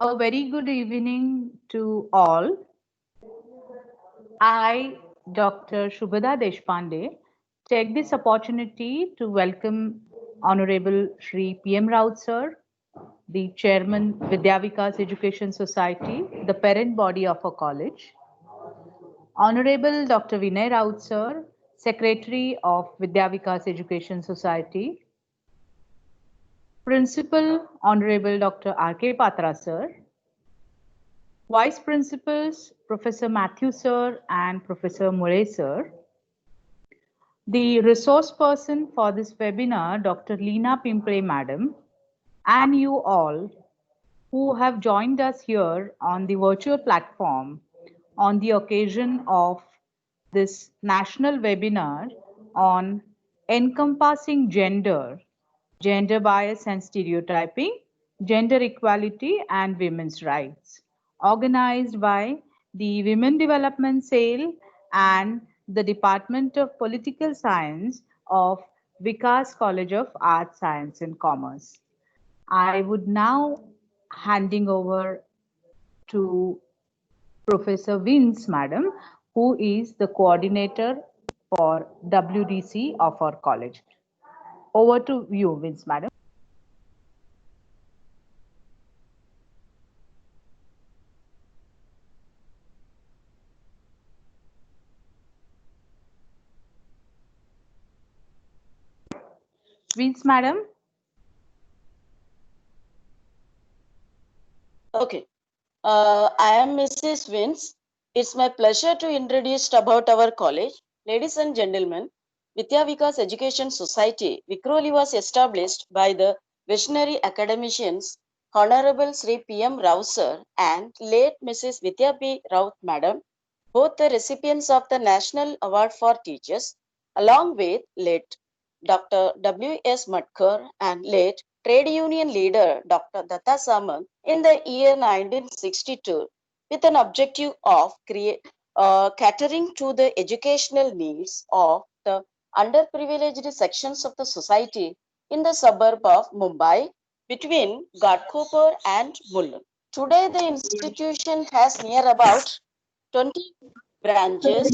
A very good evening to all. I, Dr. Shubhada Deshpande, take this opportunity to welcome Honorable Shri PM Raut sir, the Chairman Vidya Vikas Education Society, the parent body of our college. Honorable Dr. Vinay Raut sir, Secretary of Vidya Vikas Education Society. Principal Honorable Dr. R.K. Patra sir, Vice Principals, Professor Matthew Sir and Professor Murray Sir. The resource person for this webinar, Dr. Leena Pimpre Madam, and you all who have joined us here on the virtual platform on the occasion of this national webinar on encompassing gender, gender bias and stereotyping, gender equality and women's rights, organized by the Women Development Cell and the Department of Political Science of Vikas College of Arts, Science and Commerce. I would now handing over to Professor Vince, Madam, who is the coordinator for WDC of our college. Over to you, Vince, Madam. Vince, Madam. Okay. I am Mrs. Vince. It's my pleasure to introduce about our college. Ladies and gentlemen, Vidya Vikas Education Society, Vikroli, was established by the visionary academicians Honorable Sri P.M. Rao sir and late Mrs. Vidya P. Rao madam, both the recipients of the National Award for Teachers, along with late Dr. W.S. Matkar and late trade union leader Dr. Datta Samant in the year 1962 with an objective of catering to the educational needs of the underprivileged sections of the society in the suburb of Mumbai between Ghatkopar and Mulund. Today, the institution has near about 20 branches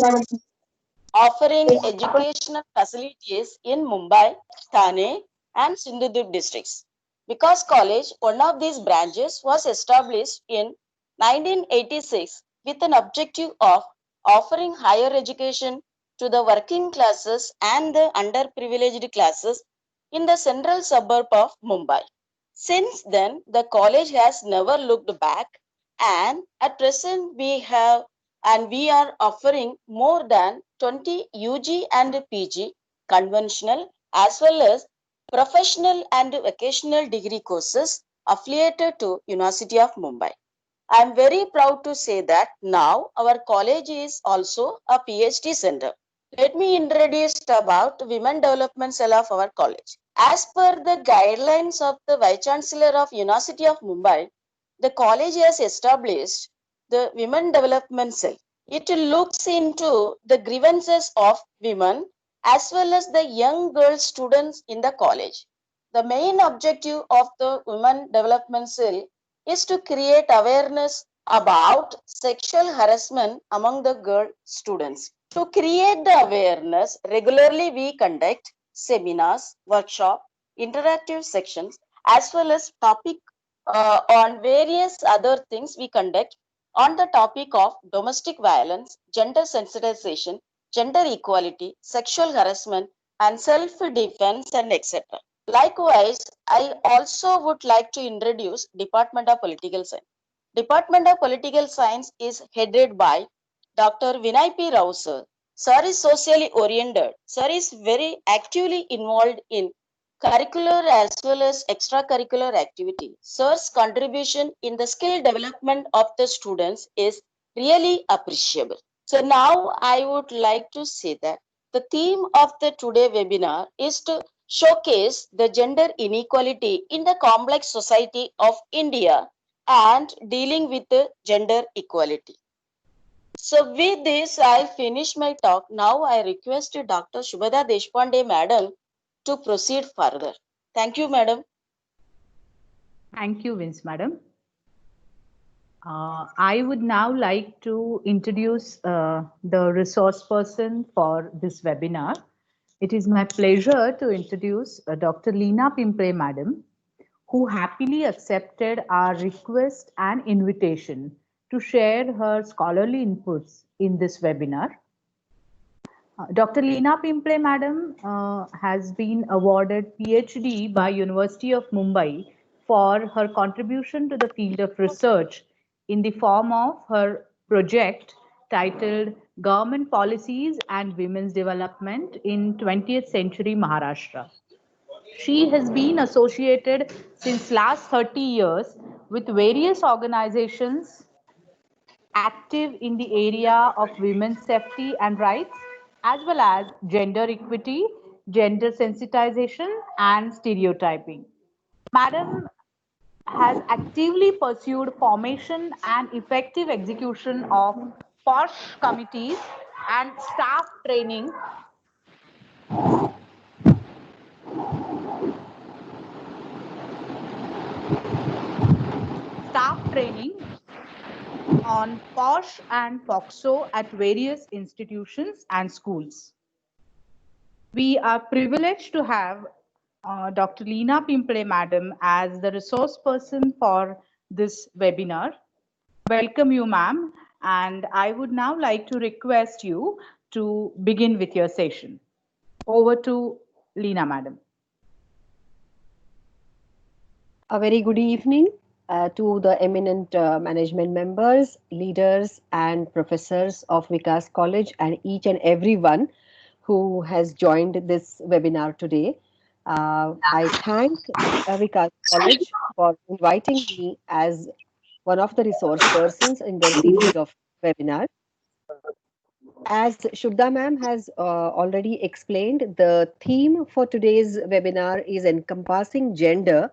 offering educational facilities in Mumbai, Thane, and Sindhudurg districts. Vikas College, one of these branches, was established in 1986 with an objective of offering higher education to the working classes and the underprivileged classes in the central suburb of Mumbai. Since then, the college has never looked back, and at present we are offering more than 20 UG and PG conventional as well as professional and vocational degree courses affiliated to University of Mumbai. I am very proud to say that now our college is also a PhD center. Let me introduce about Women Development Cell of our college. As per the guidelines of the Vice Chancellor of University of Mumbai, the college has established the Women Development Cell. It looks into the grievances of women as well as the young girl students in the college. The main objective of the Women Development Cell is to create awareness about sexual harassment among the girl students. To create the awareness, regularly we conduct seminars, workshops, interactive sections, as well as topic on various other things we conduct on the topic of domestic violence, gender sensitization, gender equality, sexual harassment, and self-defense, and etc. Likewise, I also would like to introduce Department of Political Science. Department of Political Science is headed by Dr. Vinay P. Rao sir. Sir is socially oriented. Sir is very actively involved in curricular as well as extracurricular activity. Sir's contribution in the skill development of the students is really appreciable. So now I would like to say that the theme of the today webinar is to showcase the gender inequality in the complex society of India and dealing with the gender equality. So with this, I finish my talk. Now I request Dr. Shubhada Deshpande madam to proceed further. Thank you, madam. Thank you, Vince, Madam. I would now like to introduce the resource person for this webinar. It is my pleasure to introduce Dr. Leena Pimpre Madam, who happily accepted our request and invitation to share her scholarly inputs in this webinar. Dr. Leena Pimpre Madam has been awarded PhD by University of Mumbai for her contribution to the field of research in the form of her project titled Government Policies and Women's Development in 20th Century Maharashtra. She has been associated since last 30 years with various organizations active in the area of women's safety and rights, as well as gender equity, gender sensitization, and stereotyping. Madam has actively pursued formation and effective execution of POSH committees and staff training on POSH and POXO at various institutions and schools. We are privileged to have Dr. Leena Pimpre Madam as the resource person for this webinar. Welcome you, ma'am, and I would now like to request you to begin with your session. Over to Leena, madam. A very good evening to the eminent management members, leaders, and professors of Vikas College, and each and everyone who has joined this webinar today. I thank Vikas College for inviting me as one of the resource persons in their series of webinars. As Shubda ma'am has already explained, the theme for today's webinar is encompassing gender,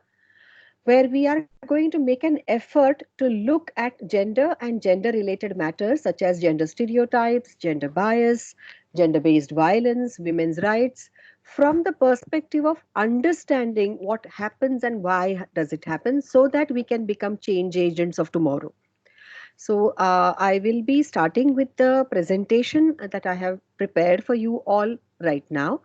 where we are going to make an effort to look at gender and gender related matters such as gender stereotypes, gender bias, gender based violence, women's rights, from the perspective of understanding what happens and why does it happen, so that we can become change agents of tomorrow. So I will be starting with the presentation that I have prepared for you all right now.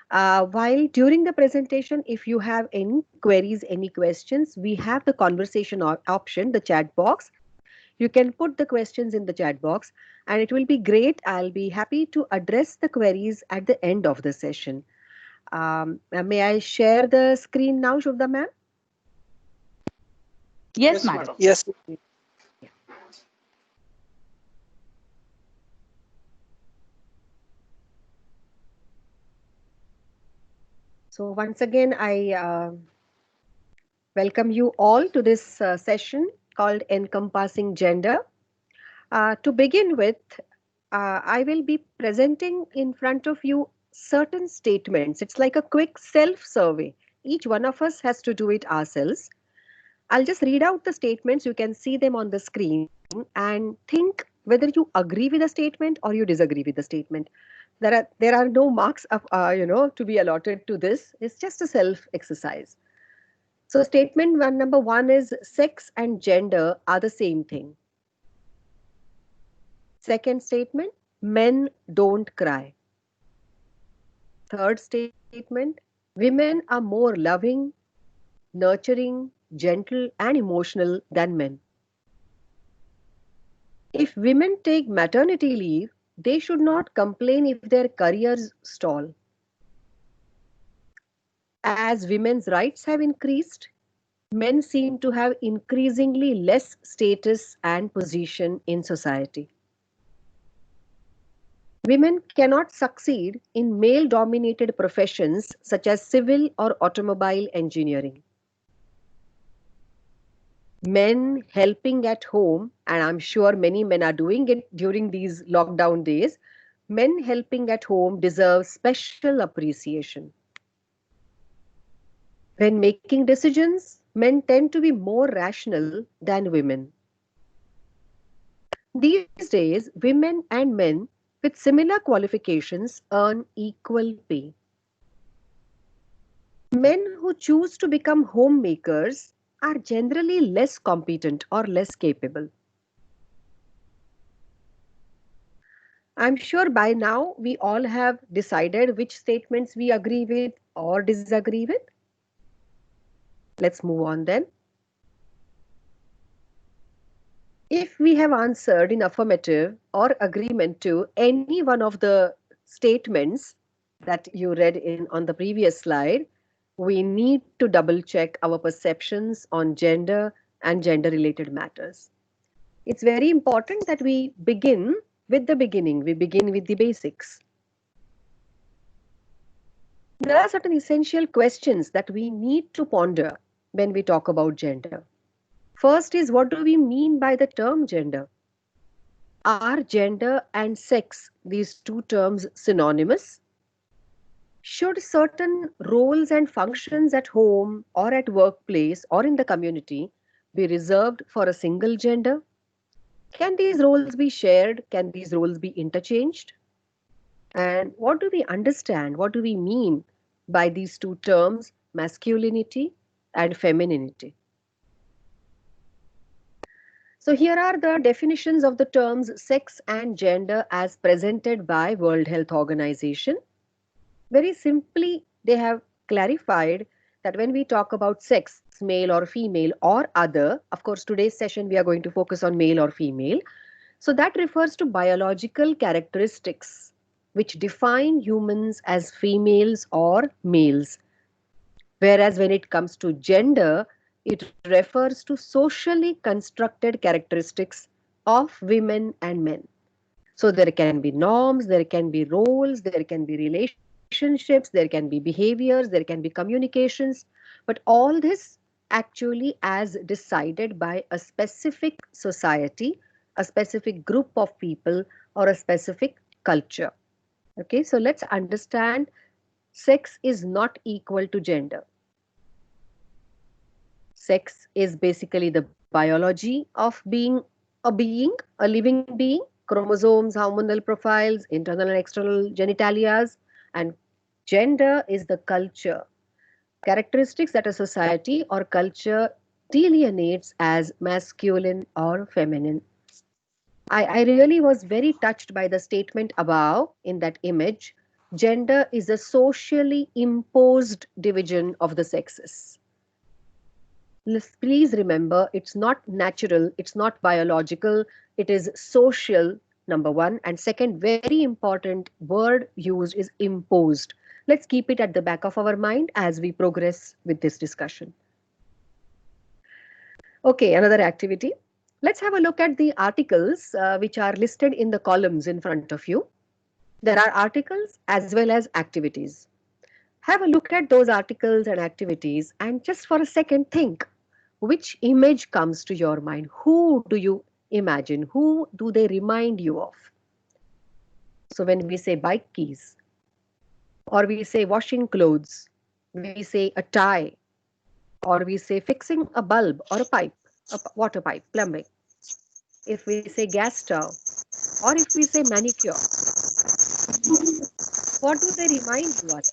While during the presentation, if you have any queries, any questions, we have the conversation option, the chat box. You can put the questions in the chat box, and it will be great. I'll be happy to address the queries at the end of the session. May I share the screen now, Shubda ma'am? Yes, madam. Yes. So once again, I welcome you all to this session called Encompassing Gender. To begin with, I will be presenting in front of you certain statements. It's like a quick self-survey. Each one of us has to do it ourselves. I'll just read out the statements. You can see them on the screen and think whether you agree with the statement or you disagree with the statement. There are no marks of, to be allotted to this. It's just a self exercise. So statement number one is sex and gender are the same thing. Second statement, men don't cry. Third statement, women are more loving, nurturing, gentle, and emotional than men. If women take maternity leave, they should not complain if their careers stall. As women's rights have increased, men seem to have increasingly less status and position in society. Women cannot succeed in male-dominated professions such as civil or automobile engineering. Men helping at home, and I'm sure many men are doing it during these lockdown days, men helping at home deserve special appreciation. When making decisions, men tend to be more rational than women. These days, women and men with similar qualifications earn equal pay. Men who choose to become homemakers are generally less competent or less capable. I'm sure by now we all have decided which statements we agree with or disagree with. Let's move on then. If we have answered in affirmative or agreement to any one of the statements that you read in on the previous slide, we need to double check our perceptions on gender and gender related matters. It's very important that we begin with the beginning, we begin with the basics. There are certain essential questions that we need to ponder when we talk about gender. First is, what do we mean by the term gender? Are gender and sex, these two terms, synonymous? Should certain roles and functions at home or at workplace or in the community be reserved for a single gender? Can these roles be shared? Can these roles be interchanged? And what do we understand? What do we mean by these two terms, masculinity and femininity? So here are the definitions of the terms sex and gender as presented by World Health Organization. Very simply, they have clarified that when we talk about sex, male or female or other, of course, today's session we are going to focus on male or female. So that refers to biological characteristics which define humans as females or males. Whereas when it comes to gender, it refers to socially constructed characteristics of women and men. So there can be norms, there can be roles, there can be relationships, there can be behaviors, there can be communications, but all this actually as decided by a specific society, a specific group of people, or a specific culture. Okay, so let's understand sex is not equal to gender. Sex is basically the biology of being, a living being, chromosomes, hormonal profiles, internal and external genitalias, and gender is the culture, characteristics that a society or culture delineates as masculine or feminine. I really was very touched by the statement above in that image. Gender is a socially imposed division of the sexes. Please remember, it's not natural, it's not biological, it is social, number one. And second, very important word used is imposed. Let's keep it at the back of our mind as we progress with this discussion. Okay, another activity. Let's have a look at the articles which are listed in the columns in front of you. There are articles as well as activities. Have a look at those articles and activities and just for a second think, which image comes to your mind? Who do you imagine? Who do they remind you of? So when we say bike keys, or we say washing clothes, we say a tie, or we say fixing a bulb or a pipe, a water pipe, plumbing. If we say gas stove, or if we say manicure, what do they remind you of?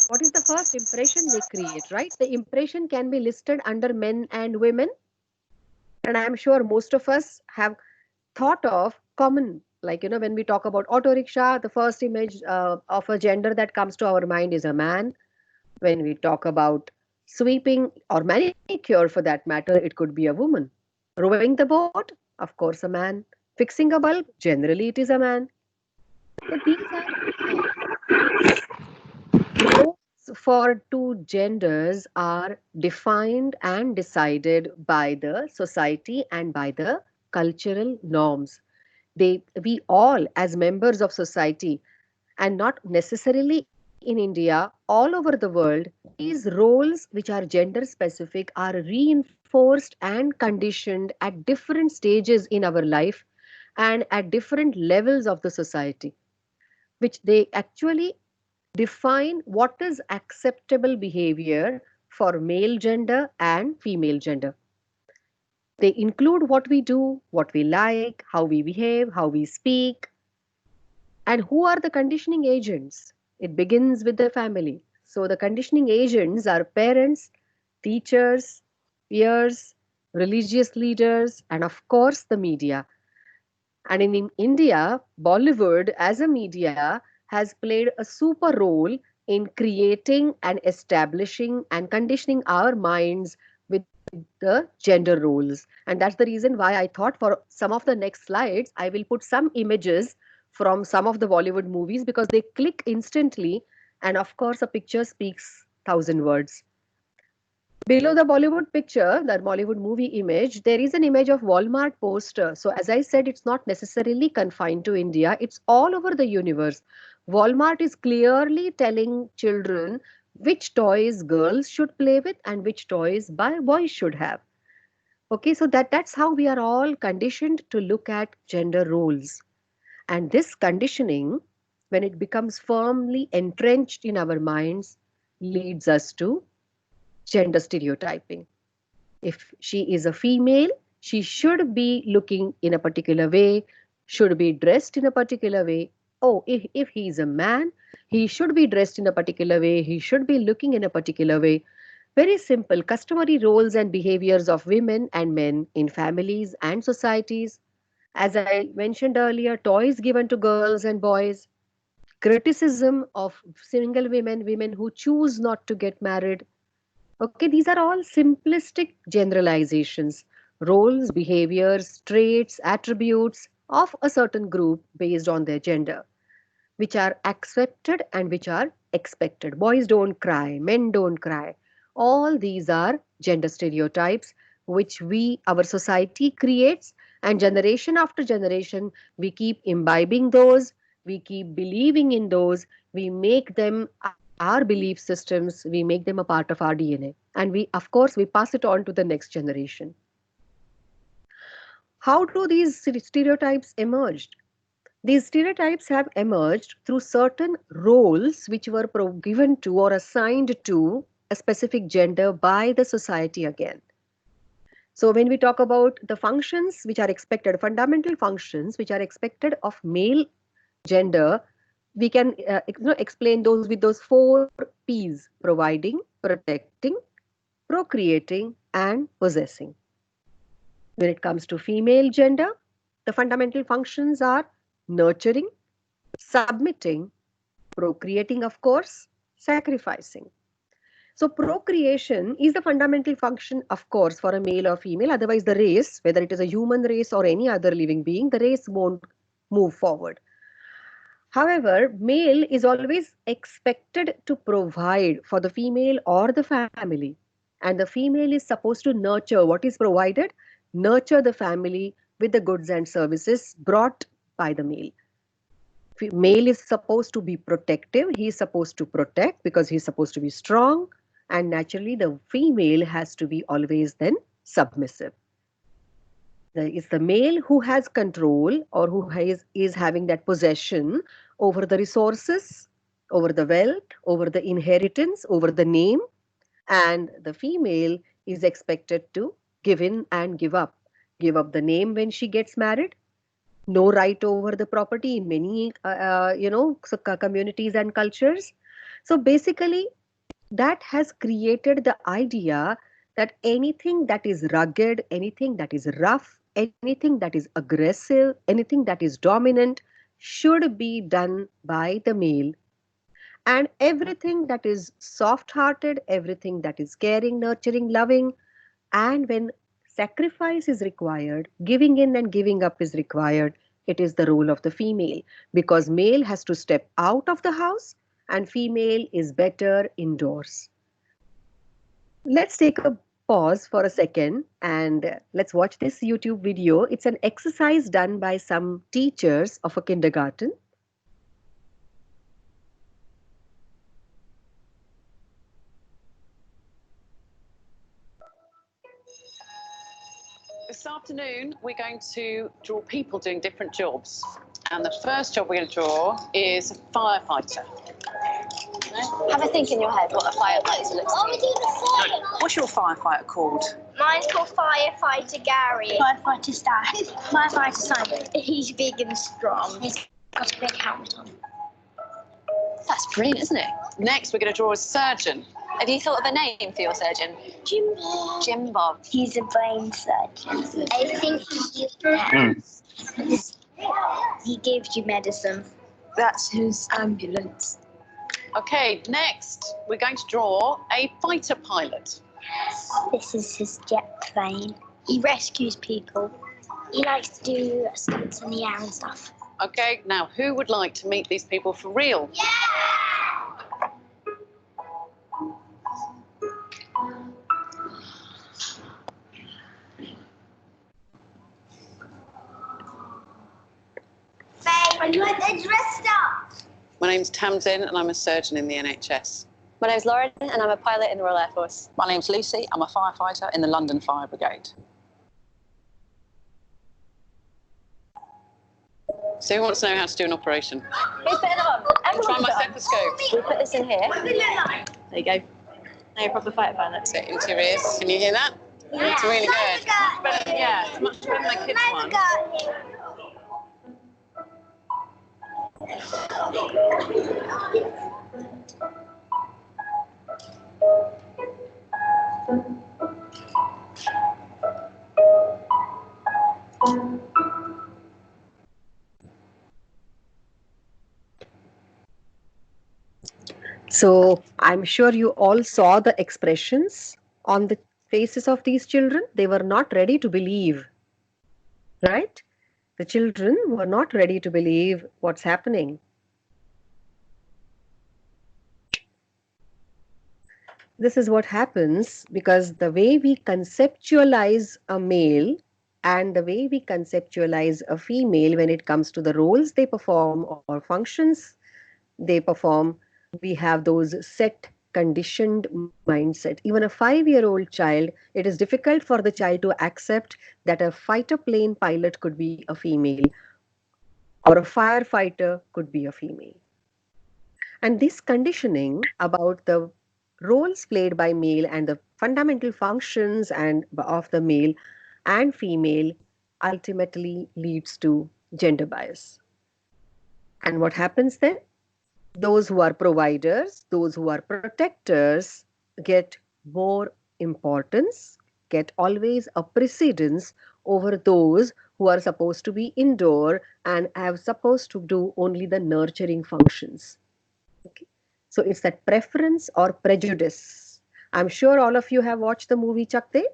What is the first impression they create, right? The impression can be listed under men and women. And I'm sure most of us have thought of common, like, when we talk about auto rickshaw, the first image of a gender that comes to our mind is a man. When we talk about sweeping or manicure for that matter, it could be a woman. Rowing the boat, of course, a man. Fixing a bulb, generally it is a man. So these are roles for two genders are defined and decided by the society and by the cultural norms. We all, as members of society, and not necessarily in India, all over the world, these roles which are gender specific are reinforced and conditioned at different stages in our life and at different levels of the society, which they actually define what is acceptable behavior for male gender and female gender. They include what we do, what we like, how we behave, how we speak, and who are the conditioning agents. It begins with the family. So the conditioning agents are parents, teachers, peers, religious leaders, and of course the media. And in India, Bollywood as a media has played a super role in creating and establishing and conditioning our minds with the gender roles. And that's the reason why I thought for some of the next slides, I will put some images from some of the Bollywood movies because they click instantly. And of course, a picture speaks thousand words. Below the Bollywood picture, the Bollywood movie image, there is an image of Walmart poster. So as I said, it's not necessarily confined to India. It's all over the universe. Walmart is clearly telling children which toys girls should play with and which toys boys should have. Okay, so that's how we are all conditioned to look at gender roles. And this conditioning, when it becomes firmly entrenched in our minds, leads us to gender stereotyping. If she is a female, she should be looking in a particular way, should be dressed in a particular way. Oh, if he is a man, he should be dressed in a particular way, he should be looking in a particular way. Very simple customary roles and behaviors of women and men in families and societies. As I mentioned earlier, toys given to girls and boys, criticism of single women, women who choose not to get married. Okay, these are all simplistic generalizations, roles, behaviors, traits, attributes of a certain group based on their gender, which are accepted and which are expected. Boys don't cry, men don't cry. All these are gender stereotypes which our society creates, and generation after generation, we keep imbibing those, we keep believing in those, we make them our belief systems, we make them a part of our DNA. And we, of course, we pass it on to the next generation. How do these stereotypes emerge? These stereotypes have emerged through certain roles which were given to or assigned to a specific gender by the society again. So when we talk about the functions which are expected, fundamental functions which are expected of male gender, we can explain those with those 4 P's: providing, protecting, procreating, and possessing. When it comes to female gender, the fundamental functions are nurturing, submitting, procreating, of course, sacrificing. So procreation is the fundamental function, of course, for a male or female. Otherwise, the race, whether it is a human race or any other living being, the race won't move forward. However, male is always expected to provide for the female or the family. And the female is supposed to nurture what is provided, nurture the family with the goods and services brought by the male. Male is supposed to be protective. He is supposed to protect because he is supposed to be strong. And naturally, the female has to be always then submissive. It's the male who has control or who is having that possession over the resources, over the wealth, over the inheritance, over the name. And the female is expected to give in and give up. Give up the name when she gets married. No right over the property in many, communities and cultures. So basically, that has created the idea that anything that is rugged, anything that is rough, anything that is aggressive, anything that is dominant should be done by the male. And everything that is soft-hearted, everything that is caring, nurturing, loving, and when sacrifice is required, giving in and giving up is required, it is the role of the female, because male has to step out of the house and female is better indoors. Let's take a pause for a second and let's watch this YouTube video. It's an exercise done by some teachers of a kindergarten. This afternoon, we're going to draw people doing different jobs. And the first job we're going to draw is a firefighter. Have a think in your head what a firefighter looks like. What's your firefighter called? Mine's called Firefighter Gary. Firefighter Staff. Firefighter Simon. He's big and strong. He's got a big helmet on. That's brilliant, isn't it? Next, we're going to draw a surgeon. Have you thought of a name for your surgeon? Jim Bob. Jim Bob. He's a brain surgeon. I think he's He gives you medicine. That's his ambulance. Okay, next we're going to draw a fighter pilot. This is his jet plane. He rescues people. He likes to do stunts in the air and stuff. Okay, now who would like to meet these people for real? And they're dressed up. My name's Tamsin and I'm a surgeon in the NHS. My name's Lauren and I'm a pilot in the Royal Air Force. My name's Lucy. I'm a firefighter in the London Fire Brigade. So who wants to know how to do an operation? Who's putting them on? Try Everyone's my on. stethoscope. We put this in here. There you go. Now you're a proper fighter pilot. Set into your ears. Can you hear that? Yeah. It's really good. Much better, yeah, it's much better than the kids' one. So I'm sure you all saw the expressions on the faces of these children. They were not ready to believe, right? The children were not ready to believe what's happening. This is what happens because the way we conceptualize a male and the way we conceptualize a female when it comes to the roles they perform or functions they perform, we have those set conditioned mindset. Even a 5-year-old child, it is difficult for the child to accept that a fighter plane pilot could be a female or a firefighter could be a female. And this conditioning about the roles played by male and the fundamental functions and of the male and female ultimately leads to gender bias. And what happens then? Those who are providers, those who are protectors get more importance, get always a precedence over those who are supposed to be indoor and have supposed to do only the nurturing functions. Okay. So it's that preference or prejudice. I'm sure all of you have watched the movie Chak De,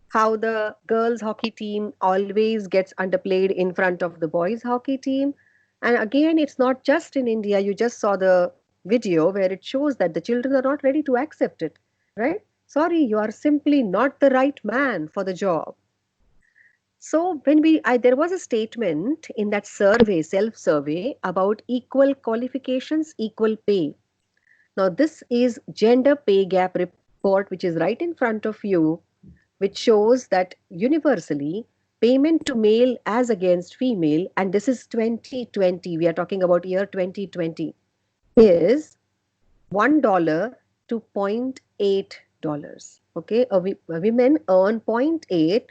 how the girls hockey team always gets underplayed in front of the boys hockey team. And again, it's not just in India. You just saw the video where it shows that the children are not ready to accept it, right? Sorry, you are simply not the right man for the job. So when there was a statement in that survey, self-survey, about equal qualifications, equal pay. Now, this is gender pay gap report, which is right in front of you, which shows that universally, payment to male as against female, and this is 2020, we are talking about year 2020, is $1 to $0.8. Okay, women earn 0.8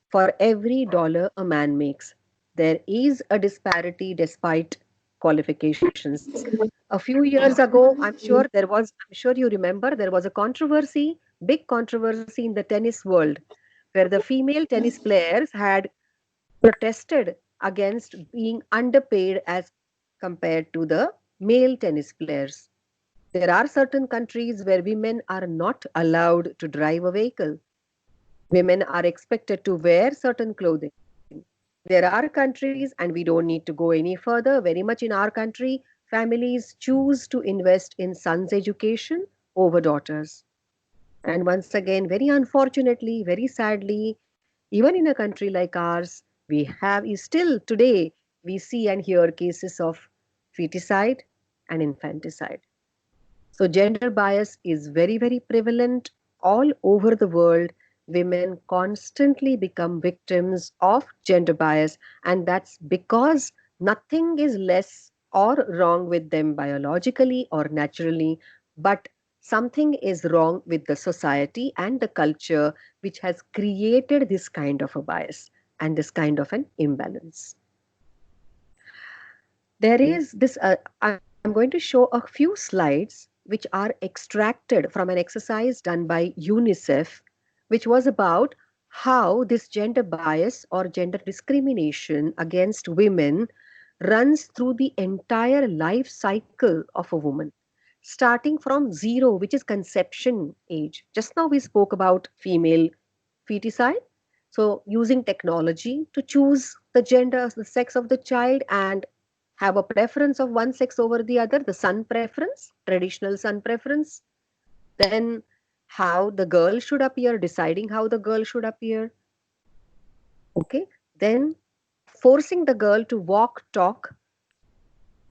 for every dollar a man makes. There is a disparity despite qualifications. A few years ago, I'm sure you remember, there was a controversy, big controversy in the tennis world, where the female tennis players had protested against being underpaid as compared to the male tennis players. There are certain countries where women are not allowed to drive a vehicle. Women are expected to wear certain clothing. There are countries, and we don't need to go any further, very much in our country, families choose to invest in sons' education over daughters. And once again, very unfortunately, very sadly, even in a country like ours, we have still today, we see and hear cases of feticide and infanticide. So gender bias is very, very prevalent all over the world. Women constantly become victims of gender bias, and that's because nothing is less or wrong with them biologically or naturally, but something is wrong with the society and the culture which has created this kind of a bias and this kind of an imbalance. There is this, I'm going to show a few slides which are extracted from an exercise done by UNICEF, which was about how this gender bias or gender discrimination against women runs through the entire life cycle of a woman, starting from zero, which is conception age. Just now we spoke about female feticide. So, using technology to choose the gender, the sex of the child, and have a preference of one sex over the other, the son preference, traditional son preference. Then, how the girl should appear, deciding how the girl should appear. Okay. Then, forcing the girl to walk, talk,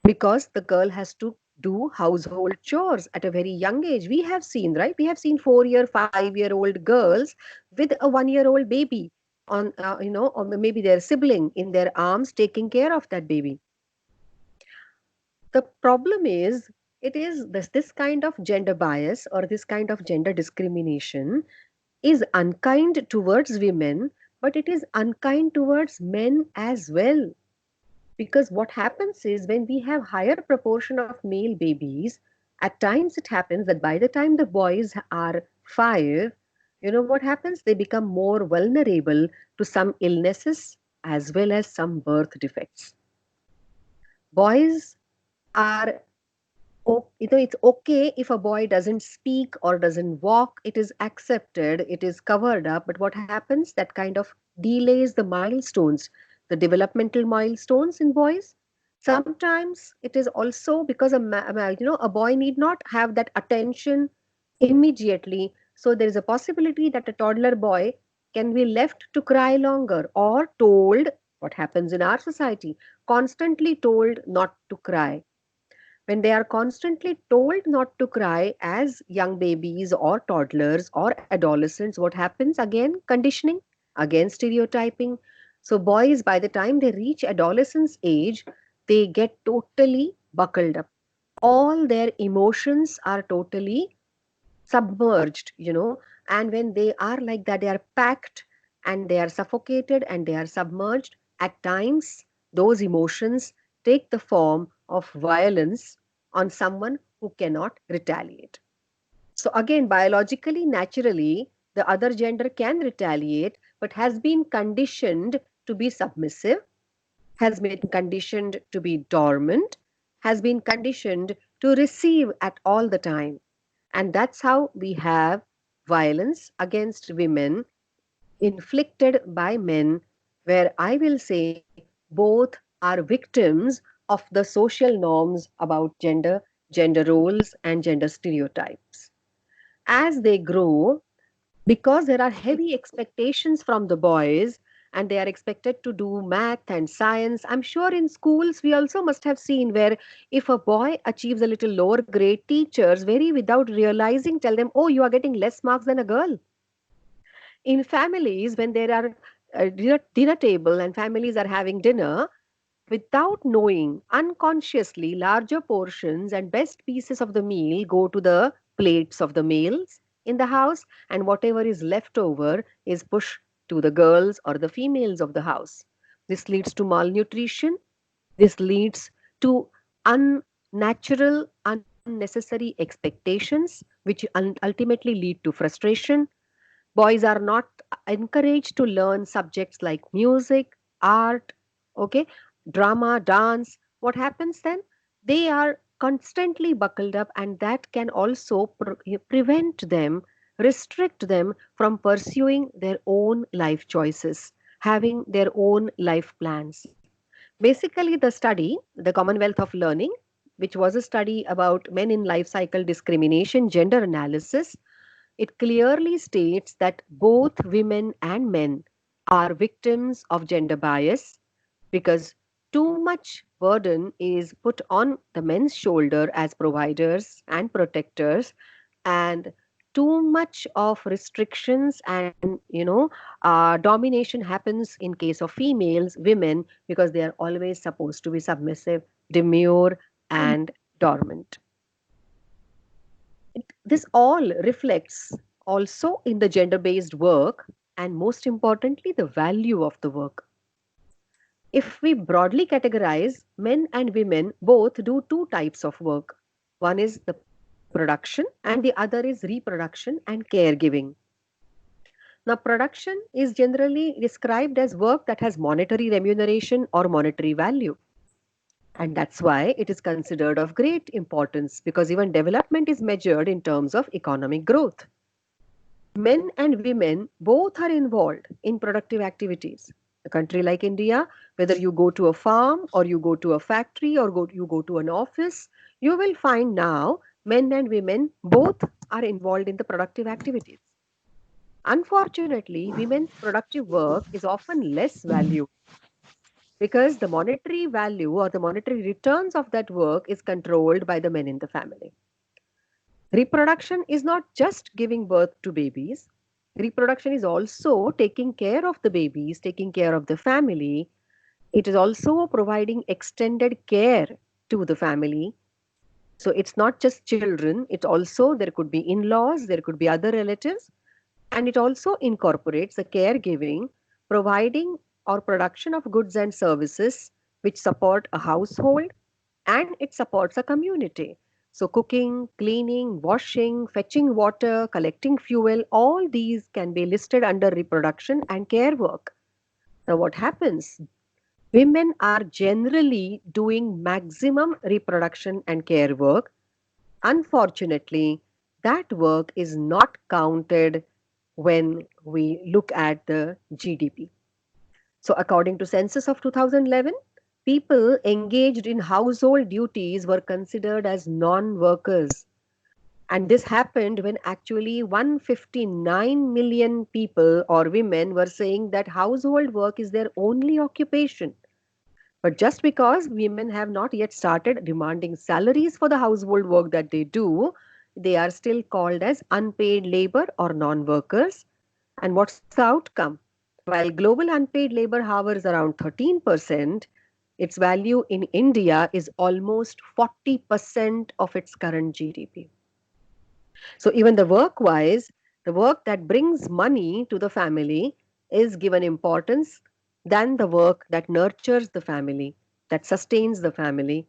because the girl has to do household chores at a very young age. We have seen, right? We have seen 4-year, 5-year-old girls with a 1-year-old baby on, or maybe their sibling in their arms taking care of that baby. The problem is, it is this kind of gender bias or this kind of gender discrimination is unkind towards women, but it is unkind towards men as well. Because what happens is, when we have higher proportion of male babies, at times it happens that by the time the boys are 5, you know what happens? They become more vulnerable to some illnesses as well as some birth defects. Boys are, it's okay if a boy doesn't speak or doesn't walk. It is accepted, it is covered up. But what happens? That kind of delays the milestones, the developmental milestones in boys. Sometimes it is also because a boy need not have that attention immediately. So there is a possibility that a toddler boy can be left to cry longer, or told, what happens in our society, constantly told not to cry. When they are constantly told not to cry as young babies or toddlers or adolescents, what happens? Again, conditioning, again, stereotyping. So, boys, by the time they reach adolescence age, they get totally buckled up. All their emotions are totally submerged, and when they are like that, they are packed and they are suffocated and they are submerged. At times, those emotions take the form of violence on someone who cannot retaliate. So, again, biologically, naturally, the other gender can retaliate, but has been conditioned to be submissive, has been conditioned to be dormant, has been conditioned to receive at all the time. And that's how we have violence against women inflicted by men, where I will say both are victims of the social norms about gender, gender roles, and gender stereotypes. As they grow, because there are heavy expectations from the boys and they are expected to do math and science. I'm sure in schools we also must have seen where if a boy achieves a little lower grade, teachers, very without realizing, tell them, oh, you are getting less marks than a girl. In families, when there are dinner table and families are having dinner, without knowing, unconsciously, larger portions and best pieces of the meal go to the plates of the males in the house, and whatever is left over is pushed to the girls or the females of the house. This leads to malnutrition. This leads to unnatural, unnecessary expectations, which ultimately lead to frustration. Boys are not encouraged to learn subjects like music, art, okay, drama, dance. What happens then? They are constantly buckled up, and that can also prevent them, restrict them from pursuing their own life choices, having their own life plans. Basically, the study, the Commonwealth of Learning, which was a study about men in life cycle discrimination, gender analysis, it clearly states that both women and men are victims of gender bias, because too much burden is put on the men's shoulder as providers and protectors, and too much of restrictions and domination happens in case of females, women, because they are always supposed to be submissive, demure, and dormant. This all reflects also in the gender based work, and most importantly, the value of the work. If we broadly categorize, men and women both do two types of work. One is the production, and the other is reproduction and caregiving. Now, production is generally described as work that has monetary remuneration or monetary value. And that's why it is considered of great importance, because even development is measured in terms of economic growth. Men and women both are involved in productive activities. A country like India, whether you go to a farm or you go to a factory or you go to an office, you will find now men and women both are involved in the productive activities. Unfortunately, women's productive work is often less valued because the monetary value or the monetary returns of that work is controlled by the men in the family. Reproduction is not just giving birth to babies. Reproduction is also taking care of the babies, taking care of the family. It is also providing extended care to the family. So it's not just children, it also, there could be in-laws, there could be other relatives, and it also incorporates the caregiving, providing or production of goods and services which support a household, and it supports a community. So, cooking, cleaning, washing, fetching water, collecting fuel, all these can be listed under reproduction and care work. Now, what happens? Women are generally doing maximum reproduction and care work. Unfortunately, that work is not counted when we look at the GDP. So, according to census of 2011, people engaged in household duties were considered as non-workers. And this happened when actually 159 million people or women were saying that household work is their only occupation. But just because women have not yet started demanding salaries for the household work that they do, they are still called as unpaid labor or non-workers. And what's the outcome? While global unpaid labor hovers around 13%, its value in India is almost 40% of its current GDP. So even the work-wise, the work that brings money to the family is given importance than the work that nurtures the family, that sustains the family.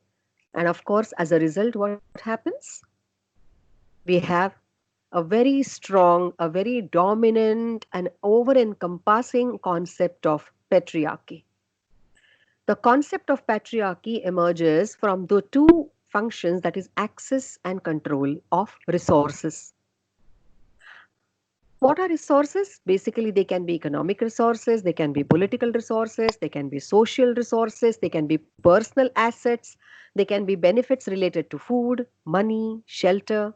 And of course, as a result, what happens? We have a very strong, a very dominant and over-encompassing concept of patriarchy. The concept of patriarchy emerges from the two functions, that is access and control of resources. What are resources? Basically, they can be economic resources, they can be political resources, they can be social resources, they can be personal assets, they can be benefits related to food, money, shelter.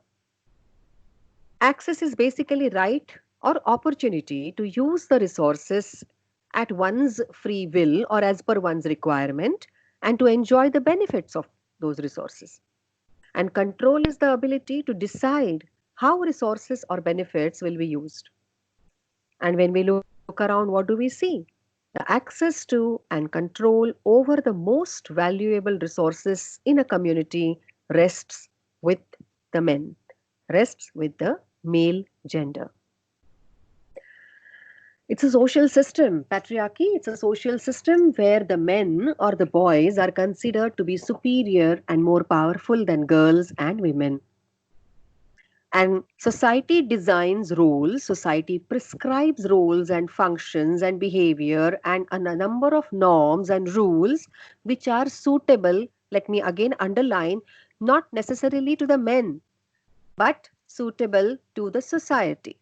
Access is basically right or opportunity to use the resources at one's free will or as per one's requirement and to enjoy the benefits of those resources. And control is the ability to decide how resources or benefits will be used. And when we look around, what do we see? The access to and control over the most valuable resources in a community rests with the men, rests with the male gender. It's a social system, patriarchy. It's a social system where the men or the boys are considered to be superior and more powerful than girls and women. And society designs roles, society prescribes roles and functions and behavior and a number of norms and rules which are suitable, let me again underline, not necessarily to the men, but suitable to the society,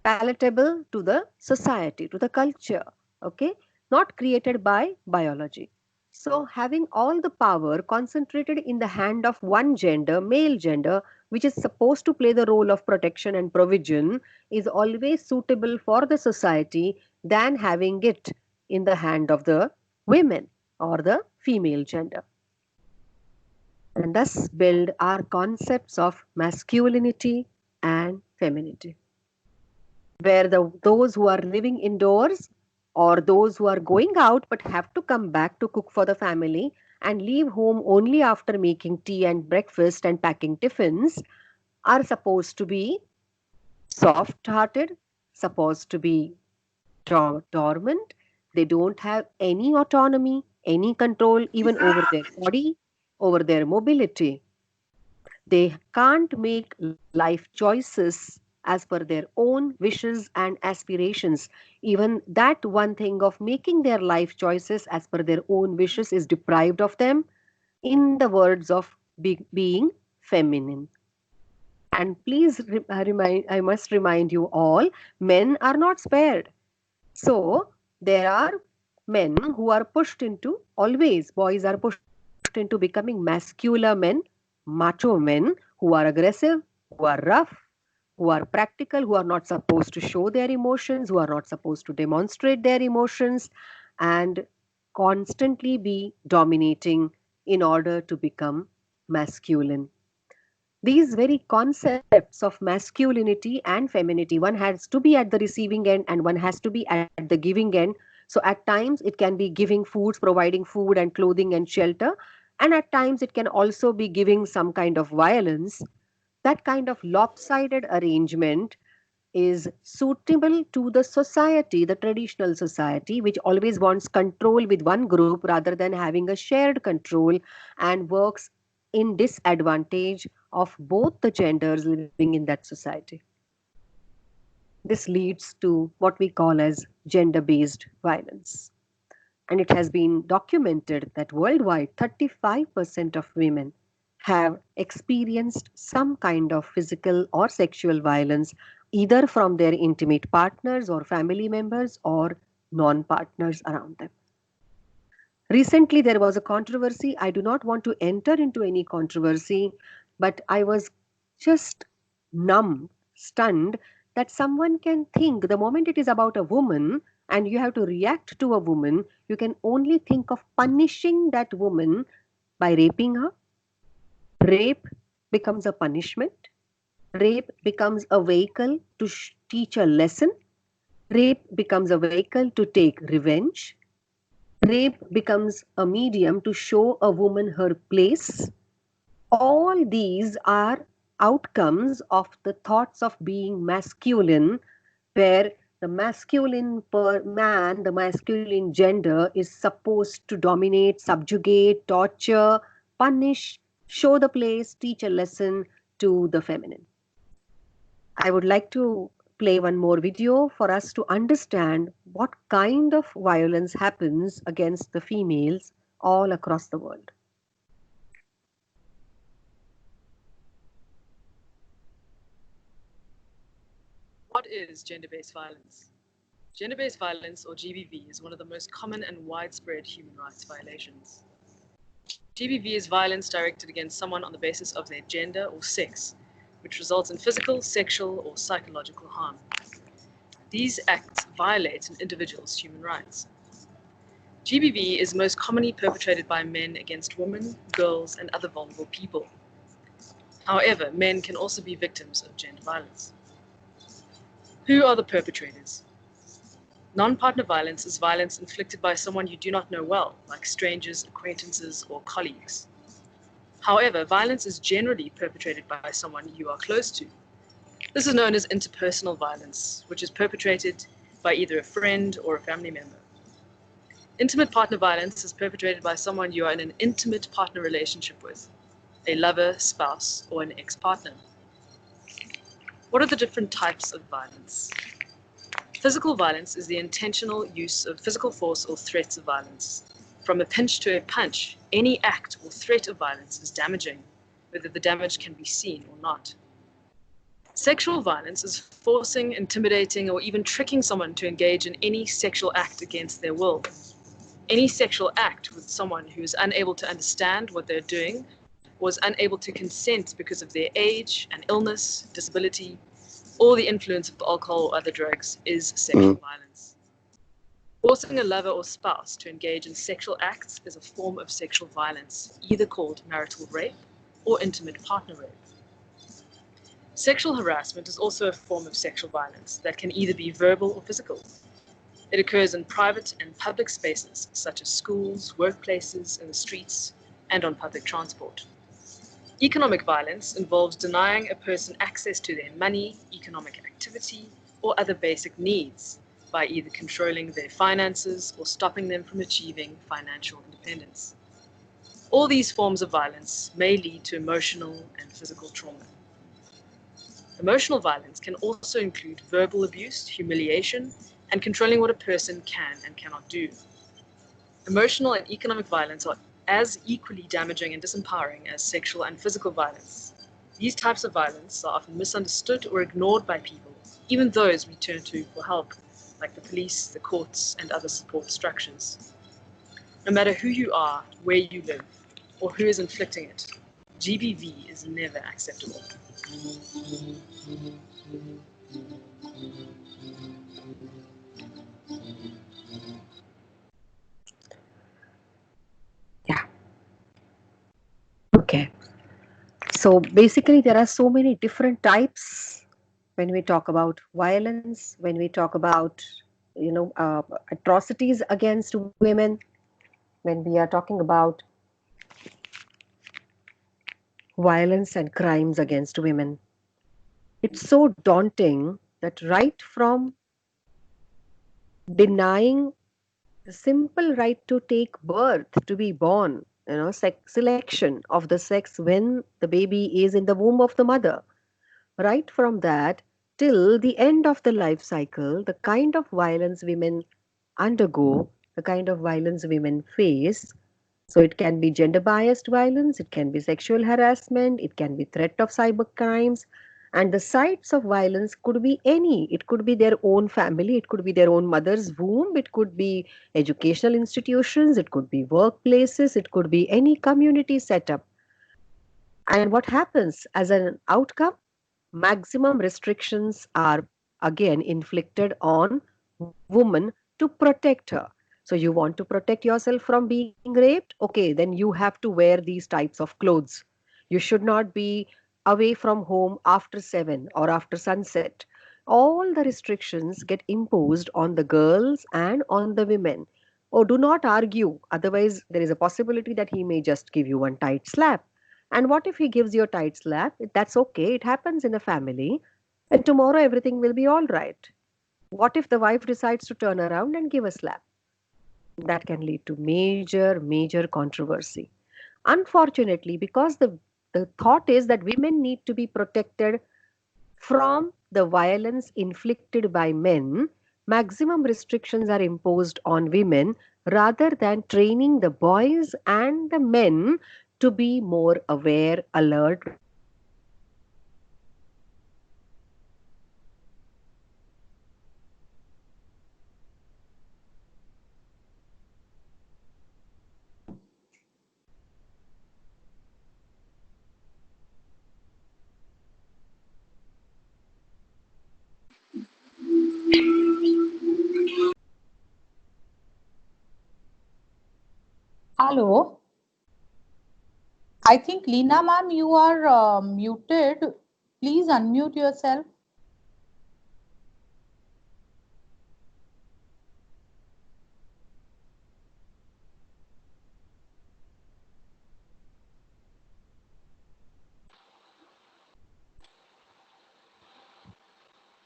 palatable to the society, to the culture, okay, not created by biology. So having all the power concentrated in the hand of one gender, male gender, which is supposed to play the role of protection and provision, is always suitable for the society than having it in the hand of the women or the female gender. And thus build our concepts of masculinity and femininity, where those who are living indoors or those who are going out but have to come back to cook for the family and leave home only after making tea and breakfast and packing tiffins are supposed to be soft-hearted, supposed to be dormant. They don't have any autonomy, any control even over their body, over their mobility. They can't make life choices as per their own wishes and aspirations. Even that one thing of making their life choices as per their own wishes is deprived of them. in the words of being feminine. And please I must remind you all, men are not spared. So there are men who are pushed into, always boys are pushed into becoming muscular men, macho men who are aggressive, who are rough, who are practical, who are not supposed to show their emotions, who are not supposed to demonstrate their emotions, and constantly be dominating in order to become masculine. These very concepts of masculinity and femininity, one has to be at the receiving end and one has to be at the giving end. So at times it can be giving foods, providing food and clothing and shelter, and at times it can also be giving some kind of violence. That kind of lopsided arrangement is suitable to the society, the traditional society, which always wants control with one group rather than having a shared control, and works in disadvantage of both the genders living in that society. This leads to what we call as gender-based violence. And it has been documented that worldwide 35% of women have experienced some kind of physical or sexual violence, either from their intimate partners or family members or non-partners around them. Recently, there was a controversy. I do not want to enter into any controversy, but I was just numb, stunned that someone can think the moment it is about a woman and you have to react to a woman, you can only think of punishing that woman by raping her. Rape becomes a punishment. Rape becomes a vehicle to teach a lesson. Rape becomes a vehicle to take revenge. Rape becomes a medium to show a woman her place. All these are outcomes of the thoughts of being masculine, where the masculine man, the masculine gender is supposed to dominate, subjugate, torture, punish, show the place, teach a lesson to the feminine. I would like to play one more video for us to understand what kind of violence happens against the females all across the world. What is gender-based violence? Gender-based violence, or GBV, is one of the most common and widespread human rights violations. GBV is violence directed against someone on the basis of their gender or sex, which results in physical, sexual, or psychological harm. These acts violate an individual's human rights. GBV is most commonly perpetrated by men against women, girls, and other vulnerable people. However, men can also be victims of gender violence. Who are the perpetrators? Non-partner violence is violence inflicted by someone you do not know well, like strangers, acquaintances, or colleagues. However, violence is generally perpetrated by someone you are close to. This is known as interpersonal violence, which is perpetrated by either a friend or a family member. Intimate partner violence is perpetrated by someone you are in an intimate partner relationship with, a lover, spouse, or an ex-partner. What are the different types of violence? Physical violence is the intentional use of physical force or threats of violence. From a pinch to a punch, any act or threat of violence is damaging, whether the damage can be seen or not. Sexual violence is forcing, intimidating, or even tricking someone to engage in any sexual act against their will. Any sexual act with someone who is unable to understand what they're doing, or is unable to consent because of their age, an illness, disability, or the influence of alcohol or other drugs is sexual violence. Forcing a lover or spouse to engage in sexual acts is a form of sexual violence, either called marital rape or intimate partner rape. Sexual harassment is also a form of sexual violence that can either be verbal or physical. It occurs in private and public spaces, such as schools, workplaces, in the streets, and on public transport. Economic violence involves denying a person access to their money, economic activity, or other basic needs by either controlling their finances or stopping them from achieving financial independence. All these forms of violence may lead to emotional and physical trauma. Emotional violence can also include verbal abuse, humiliation, and controlling what a person can and cannot do. Emotional and economic violence are as equally damaging and disempowering as sexual and physical violence. These types of violence are often misunderstood or ignored by people, even those we turn to for help, like the police, the courts, and other support structures. No matter who you are, where you live, or who is inflicting it, GBV is never acceptable. Yeah. Okay. So basically, there are so many different types when we talk about violence, when we talk about, atrocities against women, when we are talking about violence and crimes against women. It's so daunting that right from denying the simple right to take birth, to be born, selection of the sex when the baby is in the womb of the mother, right from that till the end of the life cycle, the kind of violence women undergo, the kind of violence women face. So it can be gender biased violence, it can be sexual harassment, it can be threat of cyber crimes. And the sites of violence could be any. It could be their own family, it could be their own mother's womb, it could be educational institutions, it could be workplaces, it could be any community setup. And what happens as an outcome? Maximum restrictions are again inflicted on woman to protect her. So you want to protect yourself from being raped? Okay, then you have to wear these types of clothes. You should not be away from home after 7 or after sunset. All the restrictions get imposed on the girls and on the women. Oh, do not argue. Otherwise, there is a possibility that he may just give you one tight slap. And what if he gives you a tight slap? That's okay. It happens in a family. And tomorrow everything will be all right. What if the wife decides to turn around and give a slap? That can lead to major, major controversy. Unfortunately, because the thought is that women need to be protected from the violence inflicted by men, maximum restrictions are imposed on women rather than training the boys and the men to be more aware, alert. Hello. I think Leena ma'am, you are muted. Please unmute yourself.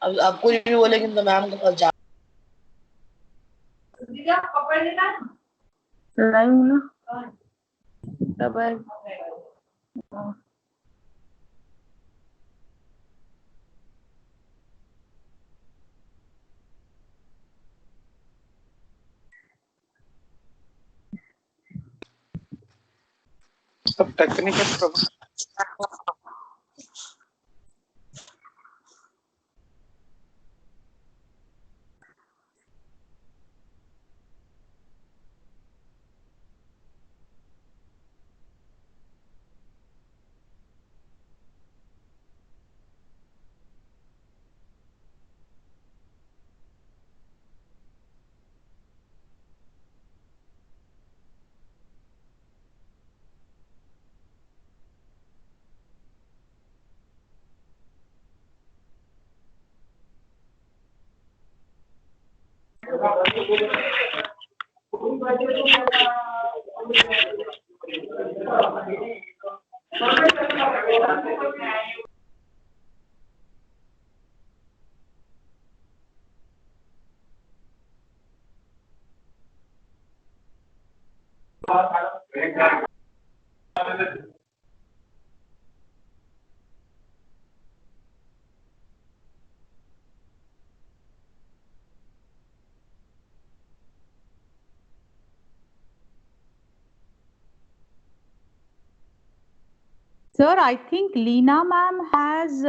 अब आपको भी बोलेंगे तो ma'am को कल जा लड़ाई हुई ना तब सब technical problem Sir, I think Leena ma'am has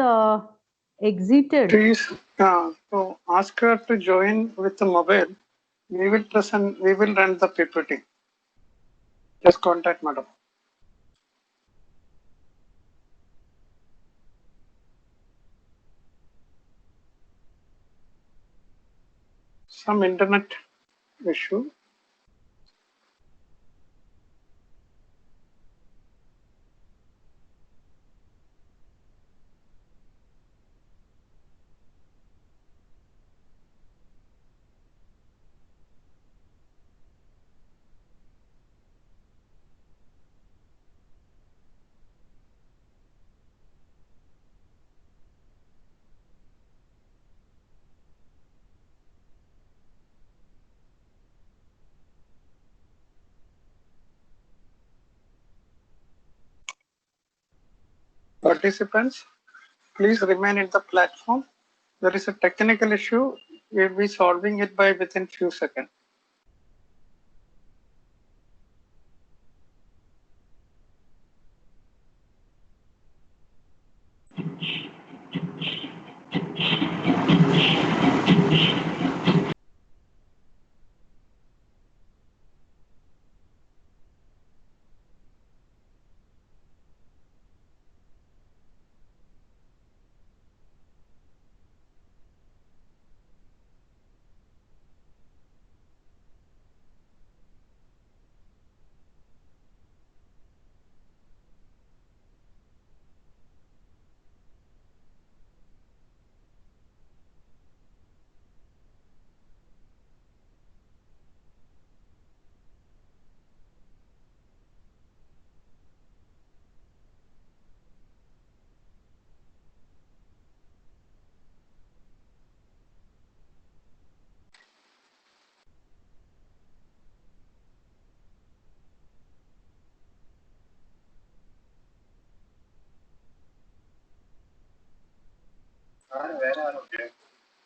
exited. Please, so ask her to join with the mobile. We will present. We will run the PPT. Just contact madam. Some internet issue. Participants, please remain in the platform. There is a technical issue. We'll be solving it by within few seconds.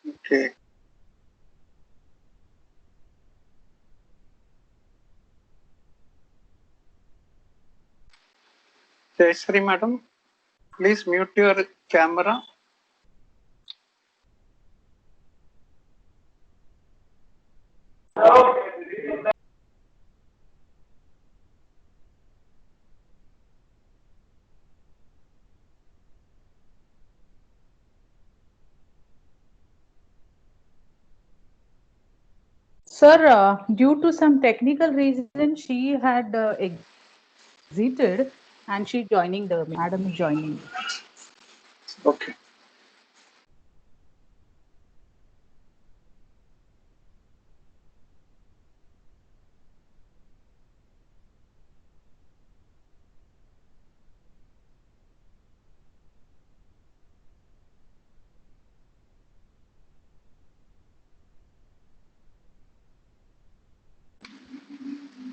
Okay. Jayashree madam, please mute your camera. Sir, due to some technical reason, she had exited and she joining the madam is joining. Okay.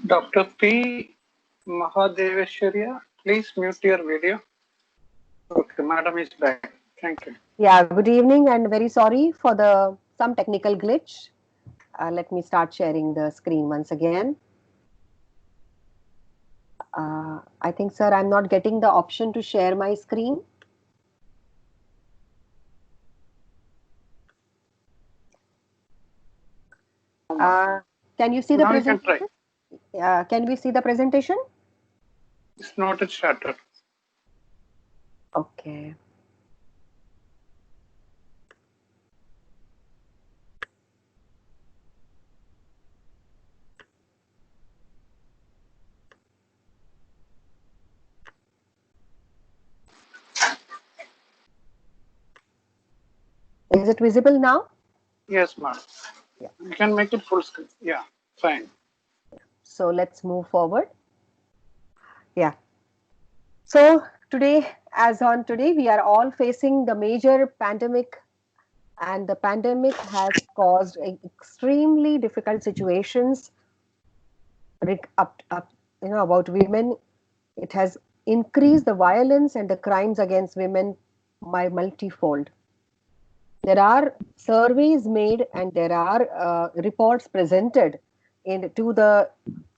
Dr. P. Mahadeveshwarya, please mute your video. Okay, madam is back. Thank you. Yeah, good evening and very sorry for the some technical glitch. Let me start sharing the screen once again. I think, sir, I'm not getting the option to share my screen. Can you see the Now you can presentation? try. Can we see the presentation? It's not a starter. Okay. Is it visible now? Yes, madam. Yeah. You can make it full screen. Yeah, fine. So let's move forward. Yeah. So today, as on today, we are all facing the major pandemic, and the pandemic has caused extremely difficult situations about women. It has increased the violence and the crimes against women by multifold. There are surveys made and there are reports presented to the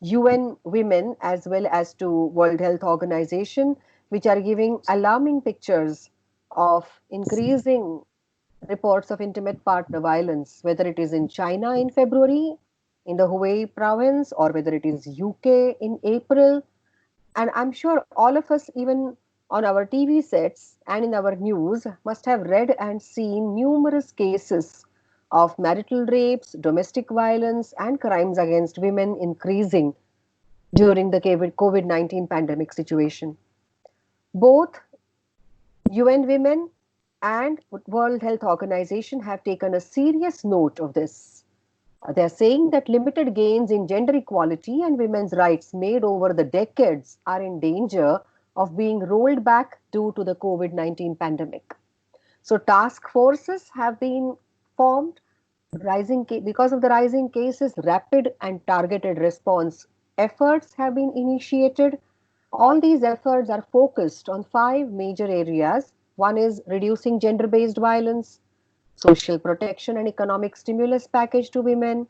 UN Women as well as to World Health Organization, which are giving alarming pictures of increasing reports of intimate partner violence, whether it is in China in February, in the Hubei province, or whether it is UK in April. And I'm sure all of us, even on our TV sets and in our news, must have read and seen numerous cases of marital rapes, domestic violence, and crimes against women increasing during the COVID-19 pandemic situation. Both UN Women and World Health Organization have taken a serious note of this. They are saying that limited gains in gender equality and women's rights made over the decades are in danger of being rolled back due to the COVID-19 pandemic. So task forces have been formed because of the rising cases. Rapid and targeted response efforts have been initiated. All these efforts are focused on 5 major areas. One is reducing gender-based violence, social protection and economic stimulus package to women,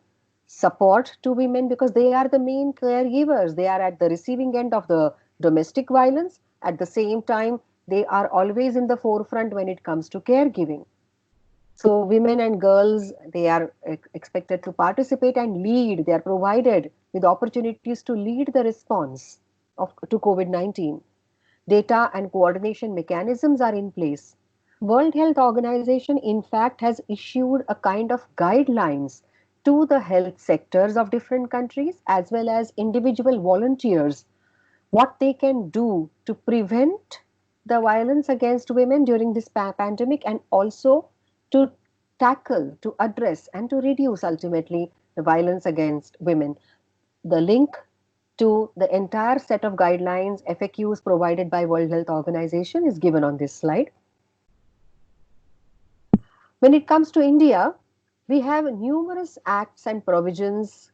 support to women because they are the main caregivers. They are at the receiving end of the domestic violence. At the same time, they are always in the forefront when it comes to caregiving. So women and girls, they are expected to participate and lead. They are provided with opportunities to lead the response to COVID-19. Data and coordination mechanisms are in place. World Health Organization, in fact, has issued a kind of guidelines to the health sectors of different countries as well as individual volunteers, what they can do to prevent the violence against women during this pandemic and also to tackle, to address, and to reduce ultimately the violence against women. The link to the entire set of guidelines, FAQs provided by World Health Organization is given on this slide. When it comes to India, we have numerous acts and provisions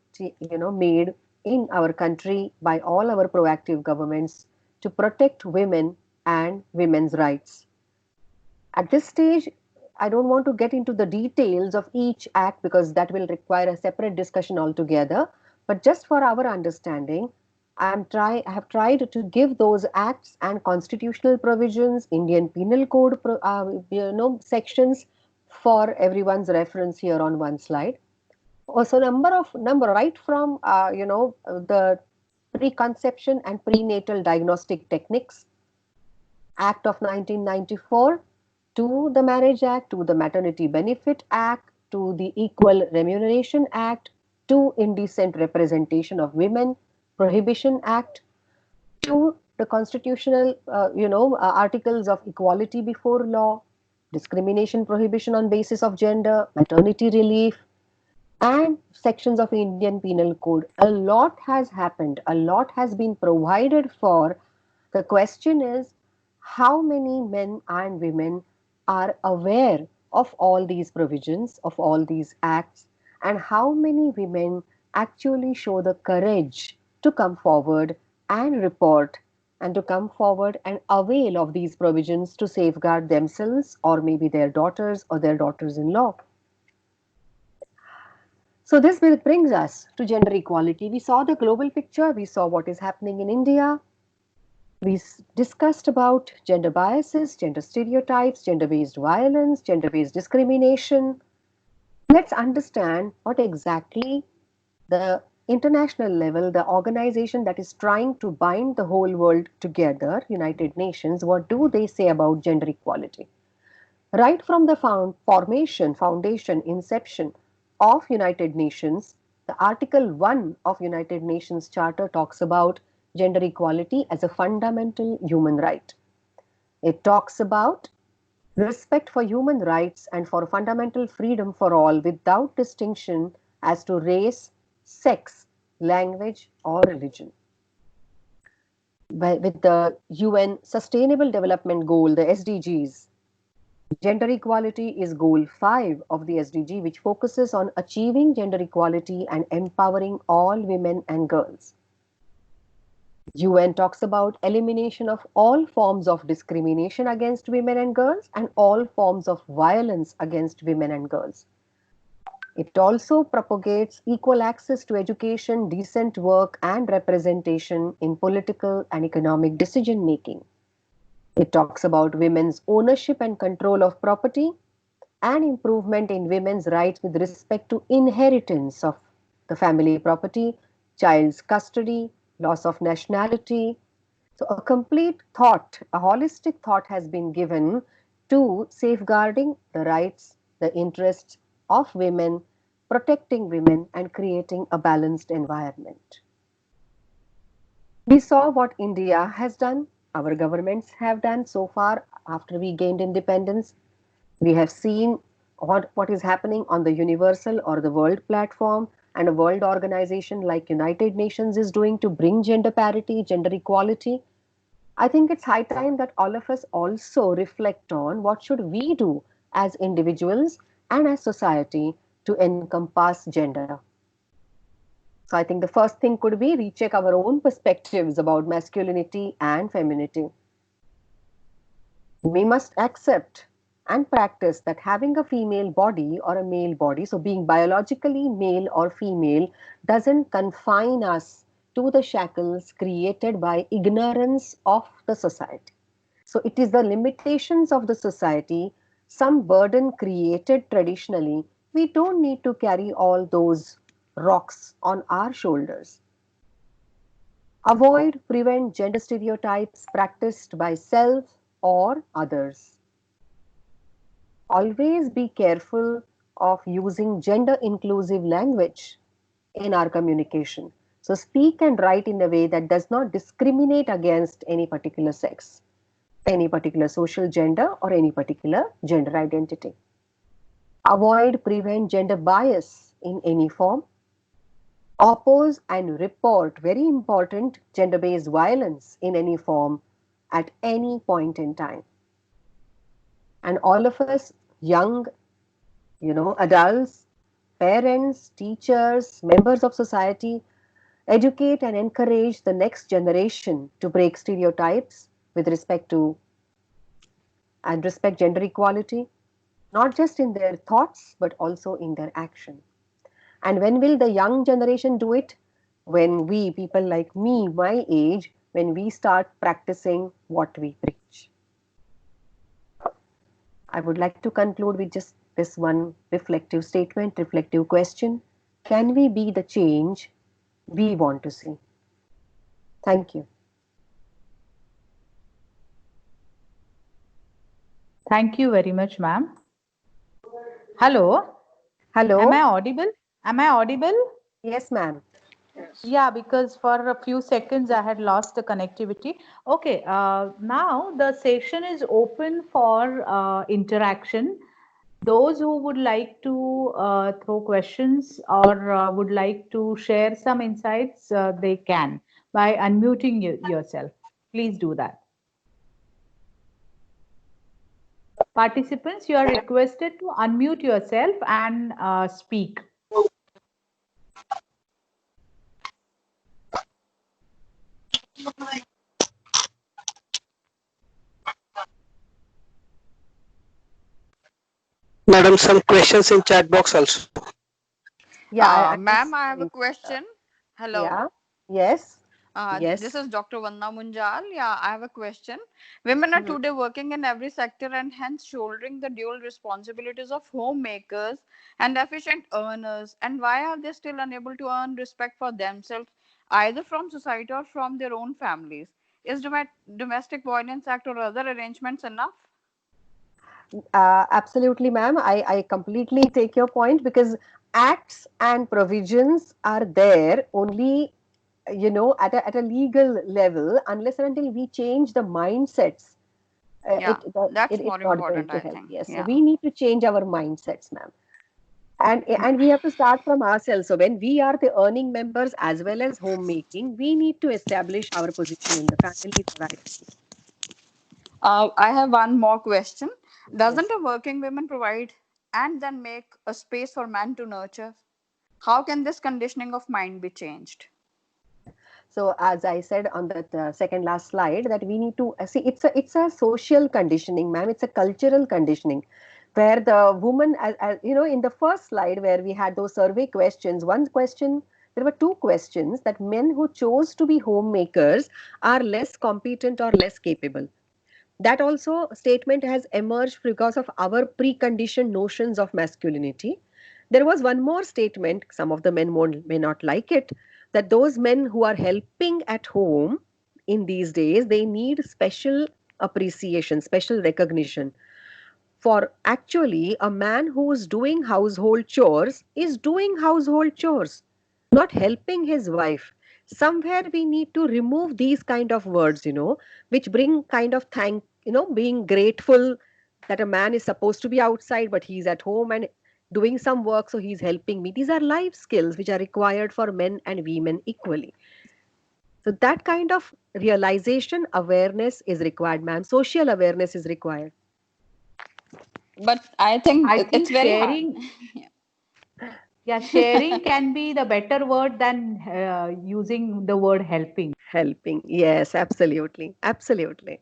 made in our country by all our proactive governments to protect women and women's rights. At this stage, I don't want to get into the details of each act because that will require a separate discussion altogether. But just for our understanding, I have tried to give those acts and constitutional provisions, Indian Penal Code sections for everyone's reference here on one slide. Also, number right from the preconception and prenatal diagnostic techniques, Act of 1994, to the Marriage Act, to the Maternity Benefit Act, to the Equal Remuneration Act, to Indecent Representation of Women Prohibition Act, to the constitutional articles of equality before law, discrimination prohibition on basis of gender, maternity relief, and sections of Indian Penal Code. A lot has happened, a lot has been provided for. The question is, how many men and women are aware of all these provisions, of all these acts, and how many women actually show the courage to come forward and report and to come forward and avail of these provisions to safeguard themselves or maybe their daughters or their daughters-in-law. So this brings us to gender equality. We saw the global picture, we saw what is happening in India. We discussed about gender biases, gender stereotypes, gender-based violence, gender-based discrimination. Let's understand what exactly the international level, the organization that is trying to bind the whole world together, United Nations, what do they say about gender equality? Right from the foundation, inception of United Nations, the Article 1 of United Nations Charter talks about gender equality as a fundamental human right. It talks about respect for human rights and for fundamental freedom for all without distinction as to race, sex, language, or religion. With the UN Sustainable Development Goal, the SDGs, gender equality is goal 5 of the SDG, which focuses on achieving gender equality and empowering all women and girls. UN talks about elimination of all forms of discrimination against women and girls and all forms of violence against women and girls. It also propagates equal access to education, decent work, and representation in political and economic decision making. It talks about women's ownership and control of property and improvement in women's rights with respect to inheritance of the family property, child's custody, loss of nationality. So a complete thought, a holistic thought has been given to safeguarding the rights, the interests of women, protecting women and creating a balanced environment. We saw what India has done, our governments have done so far after we gained independence. We have seen what is happening on the universal or the world platform, and a world organization like United Nations is doing to bring gender parity, gender equality. I think it's high time that all of us also reflect on what should we do as individuals and as society to encompass gender. So I think the first thing could be recheck our own perspectives about masculinity and femininity. We must accept and practice that having a female body or a male body, so being biologically male or female, doesn't confine us to the shackles created by ignorance of the society. So it is the limitations of the society, some burden created traditionally. We don't need to carry all those rocks on our shoulders. Avoid, prevent gender stereotypes practiced by self or others. Always be careful of using gender inclusive language in our communication. So speak and write in a way that does not discriminate against any particular sex, any particular social gender, or any particular gender identity. Avoid, prevent gender bias in any form. Oppose and report, very important, gender-based violence in any form at any point in time. And all of us, young, adults, parents, teachers, members of society, educate and encourage the next generation to break stereotypes with respect to and respect gender equality, not just in their thoughts, but also in their action. And when will the young generation do it? When we, people like me, my age, when we start practicing what we preach. I would like to conclude with just this one reflective statement, reflective question. Can we be the change we want to see? Thank you. Thank you very much, ma'am. Hello. Hello. Am I audible? Am I audible? Yes, ma'am. Yeah, because for a few seconds I had lost the connectivity. Okay, now the session is open for interaction. Those who would like to throw questions or would like to share some insights, they can by unmuting yourself. Please do that. Participants, you are requested to unmute yourself and speak. Madam, some questions in chat box also. Yeah, ma'am, I have a question. Hello. Yeah. Yes. Yes. This is Dr. Vandana Munjal. Yeah, I have a question. Women are today working in every sector and hence shouldering the dual responsibilities of homemakers and efficient earners. And why are they still unable to earn respect for themselves, either from society or from their own families? Is Domestic Violence Act or other arrangements enough? Absolutely, ma'am. I completely take your point, because acts and provisions are there only, at a legal level, unless and until we change the mindsets. That's more important, I help. think. Yes, Yeah. so we need to change our mindsets, ma'am. And we have to start from ourselves. So when we are the earning members as well as homemaking, we need to establish our position in the family. Right. I have one more question. Doesn't a working woman provide and then make a space for man to nurture? How can this conditioning of mind be changed? So as I said on that second last slide, that we need to see it's a social conditioning, ma'am. It's a cultural conditioning, where the woman, as in the first slide where we had those survey questions, one question, there were two questions, that men who chose to be homemakers are less competent or less capable. That also statement has emerged because of our preconditioned notions of masculinity. There was one more statement, some of the men may not like it, that those men who are helping at home in these days, they need special appreciation, special recognition. For actually, a man who is doing household chores is doing household chores, not helping his wife. Somewhere we need to remove these kind of words, which bring kind of being grateful that a man is supposed to be outside, but he's at home and doing some work, so he's helping me. These are life skills which are required for men and women equally. So that kind of realization, awareness is required, ma'am. Social awareness is required. But I think it's very sharing, hard. yeah, sharing can be the better word than using the word helping. Helping, yes, absolutely, absolutely.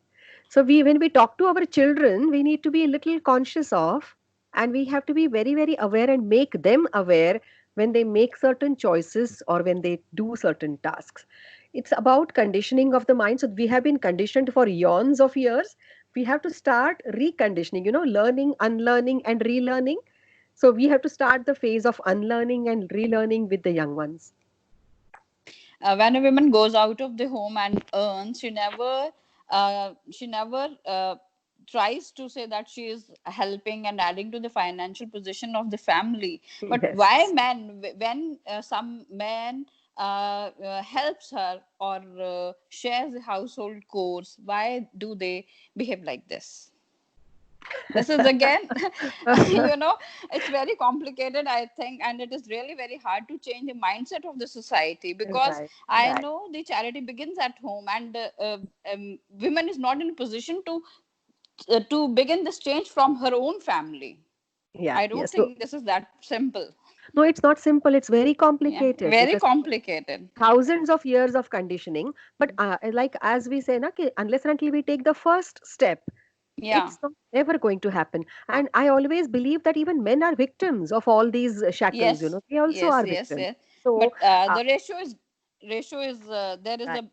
So when we talk to our children, we need to be a little conscious of, and we have to be very, very aware and make them aware when they make certain choices or when they do certain tasks. It's about conditioning of the mind. So we have been conditioned for eons of years. We have to start reconditioning, learning, unlearning, and relearning. So we have to start the phase of unlearning and relearning with the young ones. When a woman goes out of the home and earns, she never tries to say that she is helping and adding to the financial position of the family. But Yes. why men, when some man helps her or shares the household chores, why do they behave like this? This is again it's very complicated, I think, and it is really very hard to change the mindset of the society, because I know the charity begins at home, and women is not in a position to begin this change from her own family. I don't think this is that simple. No, it's not simple. It's very complicated. Yeah, very complicated. Thousands of years of conditioning. But like as we say, unless and until we take the first step, it's not ever going to happen. And I always believe that even men are victims of all these shackles. They also are victims. Yes. So but the ratio is there is a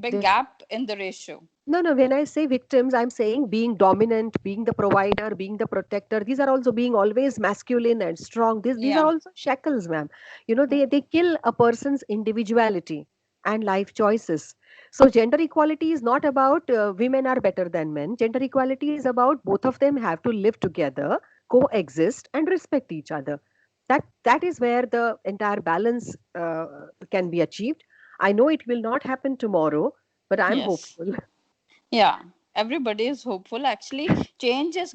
big gap in the ratio. No, when I say victims, I'm saying being dominant, being the provider, being the protector. These are also being always masculine and strong. These are also shackles, ma'am. They kill a person's individuality and life choices. So gender equality is not about women are better than men. Gender equality is about both of them have to live together, coexist, and respect each other. That is where the entire balance can be achieved. I know it will not happen tomorrow, but I'm hopeful. Yeah, everybody is hopeful. Actually, change is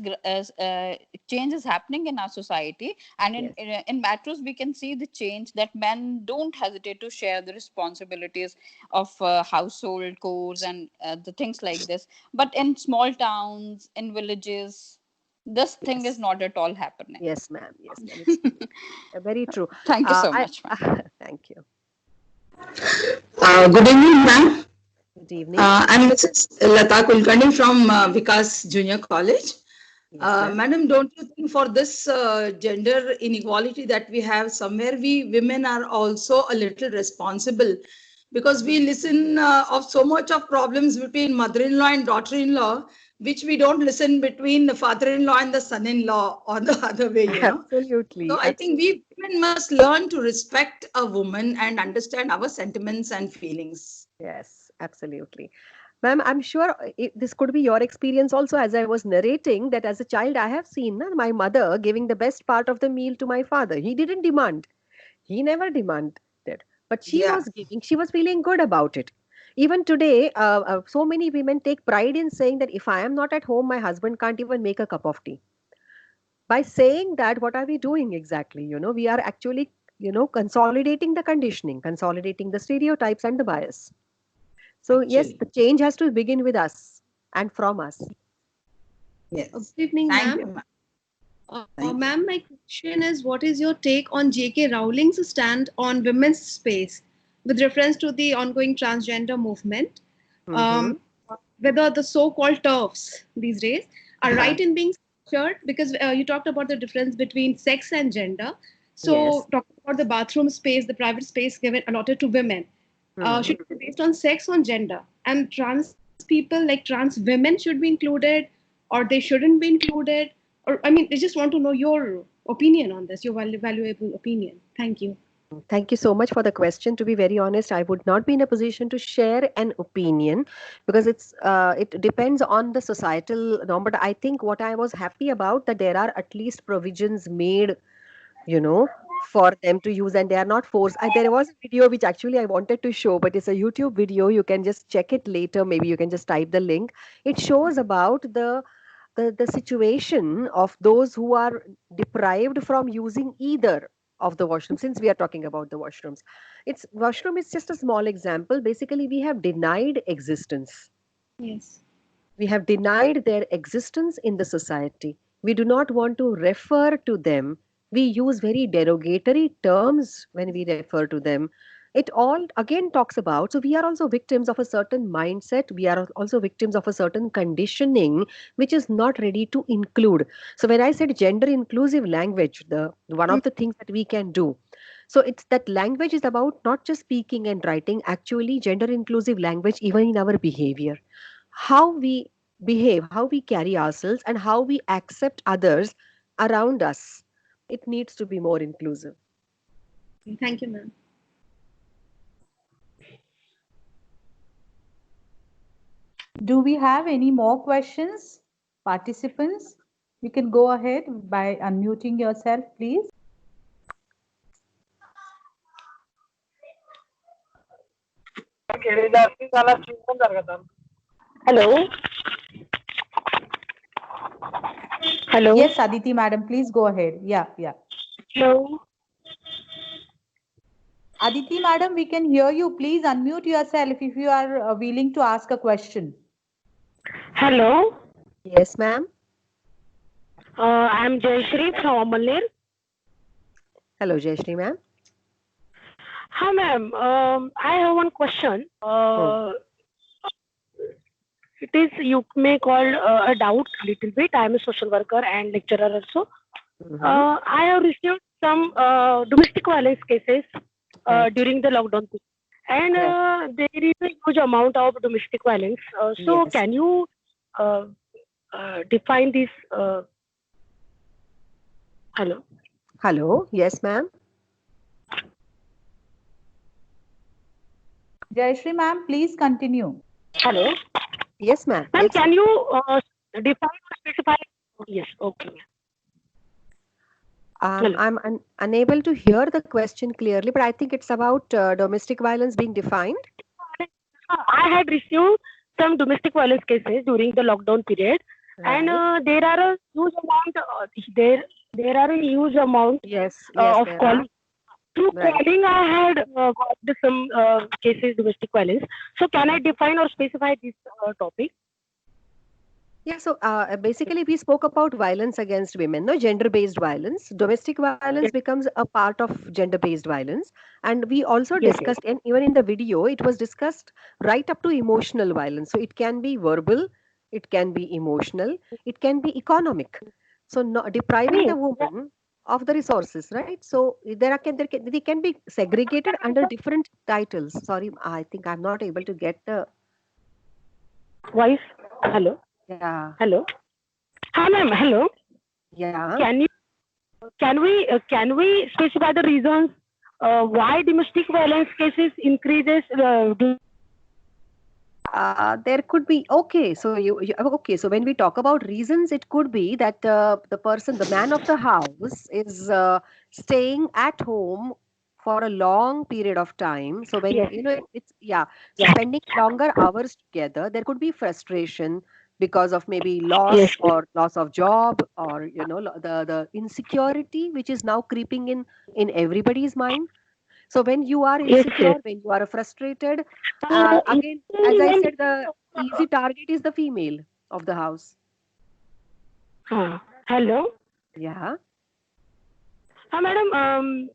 happening in our society, and in metros we can see the change that men don't hesitate to share the responsibilities of household chores and the things like this. But in small towns, in villages, this thing is not at all happening. Yes, ma'am. Yes, ma'am. It's very true. Thank you so much, ma'am. Thank you. Good evening, ma'am. Good evening. I'm Mrs. Lata Kulkarni from Vikas Junior College. Madam, don't you think for this gender inequality that we have, somewhere we women are also a little responsible, because we listen of so much of problems between mother-in-law and daughter-in-law, which we don't listen between the father-in-law and the son-in-law, or the other way, Absolutely. So I think we women must learn to respect a woman and understand our sentiments and feelings. Yes, absolutely. Ma'am, I'm sure this could be your experience also. As I was narrating that as a child, I have seen my mother giving the best part of the meal to my father. He didn't demand. He never demanded. But she was giving. She was feeling good about it. Even today, so many women take pride in saying that if I am not at home, my husband can't even make a cup of tea. By saying that, what are we doing exactly? We are actually, consolidating the conditioning, consolidating the stereotypes and the bias. So yes, the change has to begin with us and from us. Yes. Good evening, ma'am. Ma'am, my question is, what is your take on J.K. Rowling's stand on women's space with reference to the ongoing transgender movement? Whether the so-called TERFs these days are right in being structured, because you talked about the difference between sex and gender. So talking about the bathroom space, the private space given allotted to women, should be based on sex or gender, and trans people, like trans women, should be included, or they shouldn't be included? Or I mean, I just want to know your opinion on this, your valuable opinion. Thank you. Thank you so much for the question. To be very honest, I would not be in a position to share an opinion because it depends on the societal norm. But I think what I was happy about that there are at least provisions made, for them to use, and they are not forced. There was a video which actually I wanted to show, but it's a YouTube video. You can just check it later. Maybe you can just type the link. It shows about the situation of those who are deprived from using either of the washroom. Since we are talking about the washrooms, washroom is just a small example. Basically, we have denied existence. Yes. We have denied their existence in the society. We do not want to refer to them. We use very derogatory terms when we refer to them. It all again talks about, so we are also victims of a certain mindset. We are also victims of a certain conditioning which is not ready to include. So when I said gender inclusive language, the one of the things that we can do, so it's that language is about not just speaking and writing, actually gender inclusive language even in our behavior, how we behave, how we carry ourselves, and how we accept others around us. It needs to be more inclusive. Thank you, ma'am. Do we have any more questions, participants? You can go ahead by unmuting yourself, please. Hello. Hello. Yes, Aditi madam, please go ahead. Yeah. Hello. Aditi madam, we can hear you. Please unmute yourself if you are willing to ask a question. Hello. Yes, ma'am. I'm Jayashree from Amalner. Hello, Jayashree ma'am. Hi, ma'am. I have one question. It is, you may call a doubt a little bit. I am a social worker and lecturer also. I have received some domestic violence cases during the lockdown period. And there is a huge amount of domestic violence. So can you define this? Hello. Hello. Yes, ma'am. Jayashree ma'am, please continue. Hello. Yes, ma'am. Ma'am, can you define or specify? Yes, okay. I'm unable to hear the question clearly, but I think it's about domestic violence being defined. I had received some domestic violence cases during the lockdown period, and there are a huge amount. There are a huge amount of calling. Through calling, I had got some cases domestic violence. So, can I define or specify this topic? Yeah, so basically we spoke about violence against women, no, gender-based violence. Domestic violence becomes a part of gender-based violence. And we also discussed, and even in the video, it was discussed right up to emotional violence. So it can be verbal, it can be emotional, it can be economic. So depriving the woman of the resources, right? So they can be segregated under different titles. Sorry, I think I'm not able to get the voice. Hello. Yeah. Hello. Hi, ma'am. Hello. Yeah. Can we specify the reasons why domestic violence cases increases? There could be so when we talk about reasons, it could be that the man of the house is staying at home for a long period of time. So when spending longer hours together, there could be frustration because of maybe loss or loss of job, or the insecurity which is now creeping in everybody's mind. So when you are insecure, when you are frustrated, again, as I said, the easy target is the female of the house. Hello. Yeah. Madam,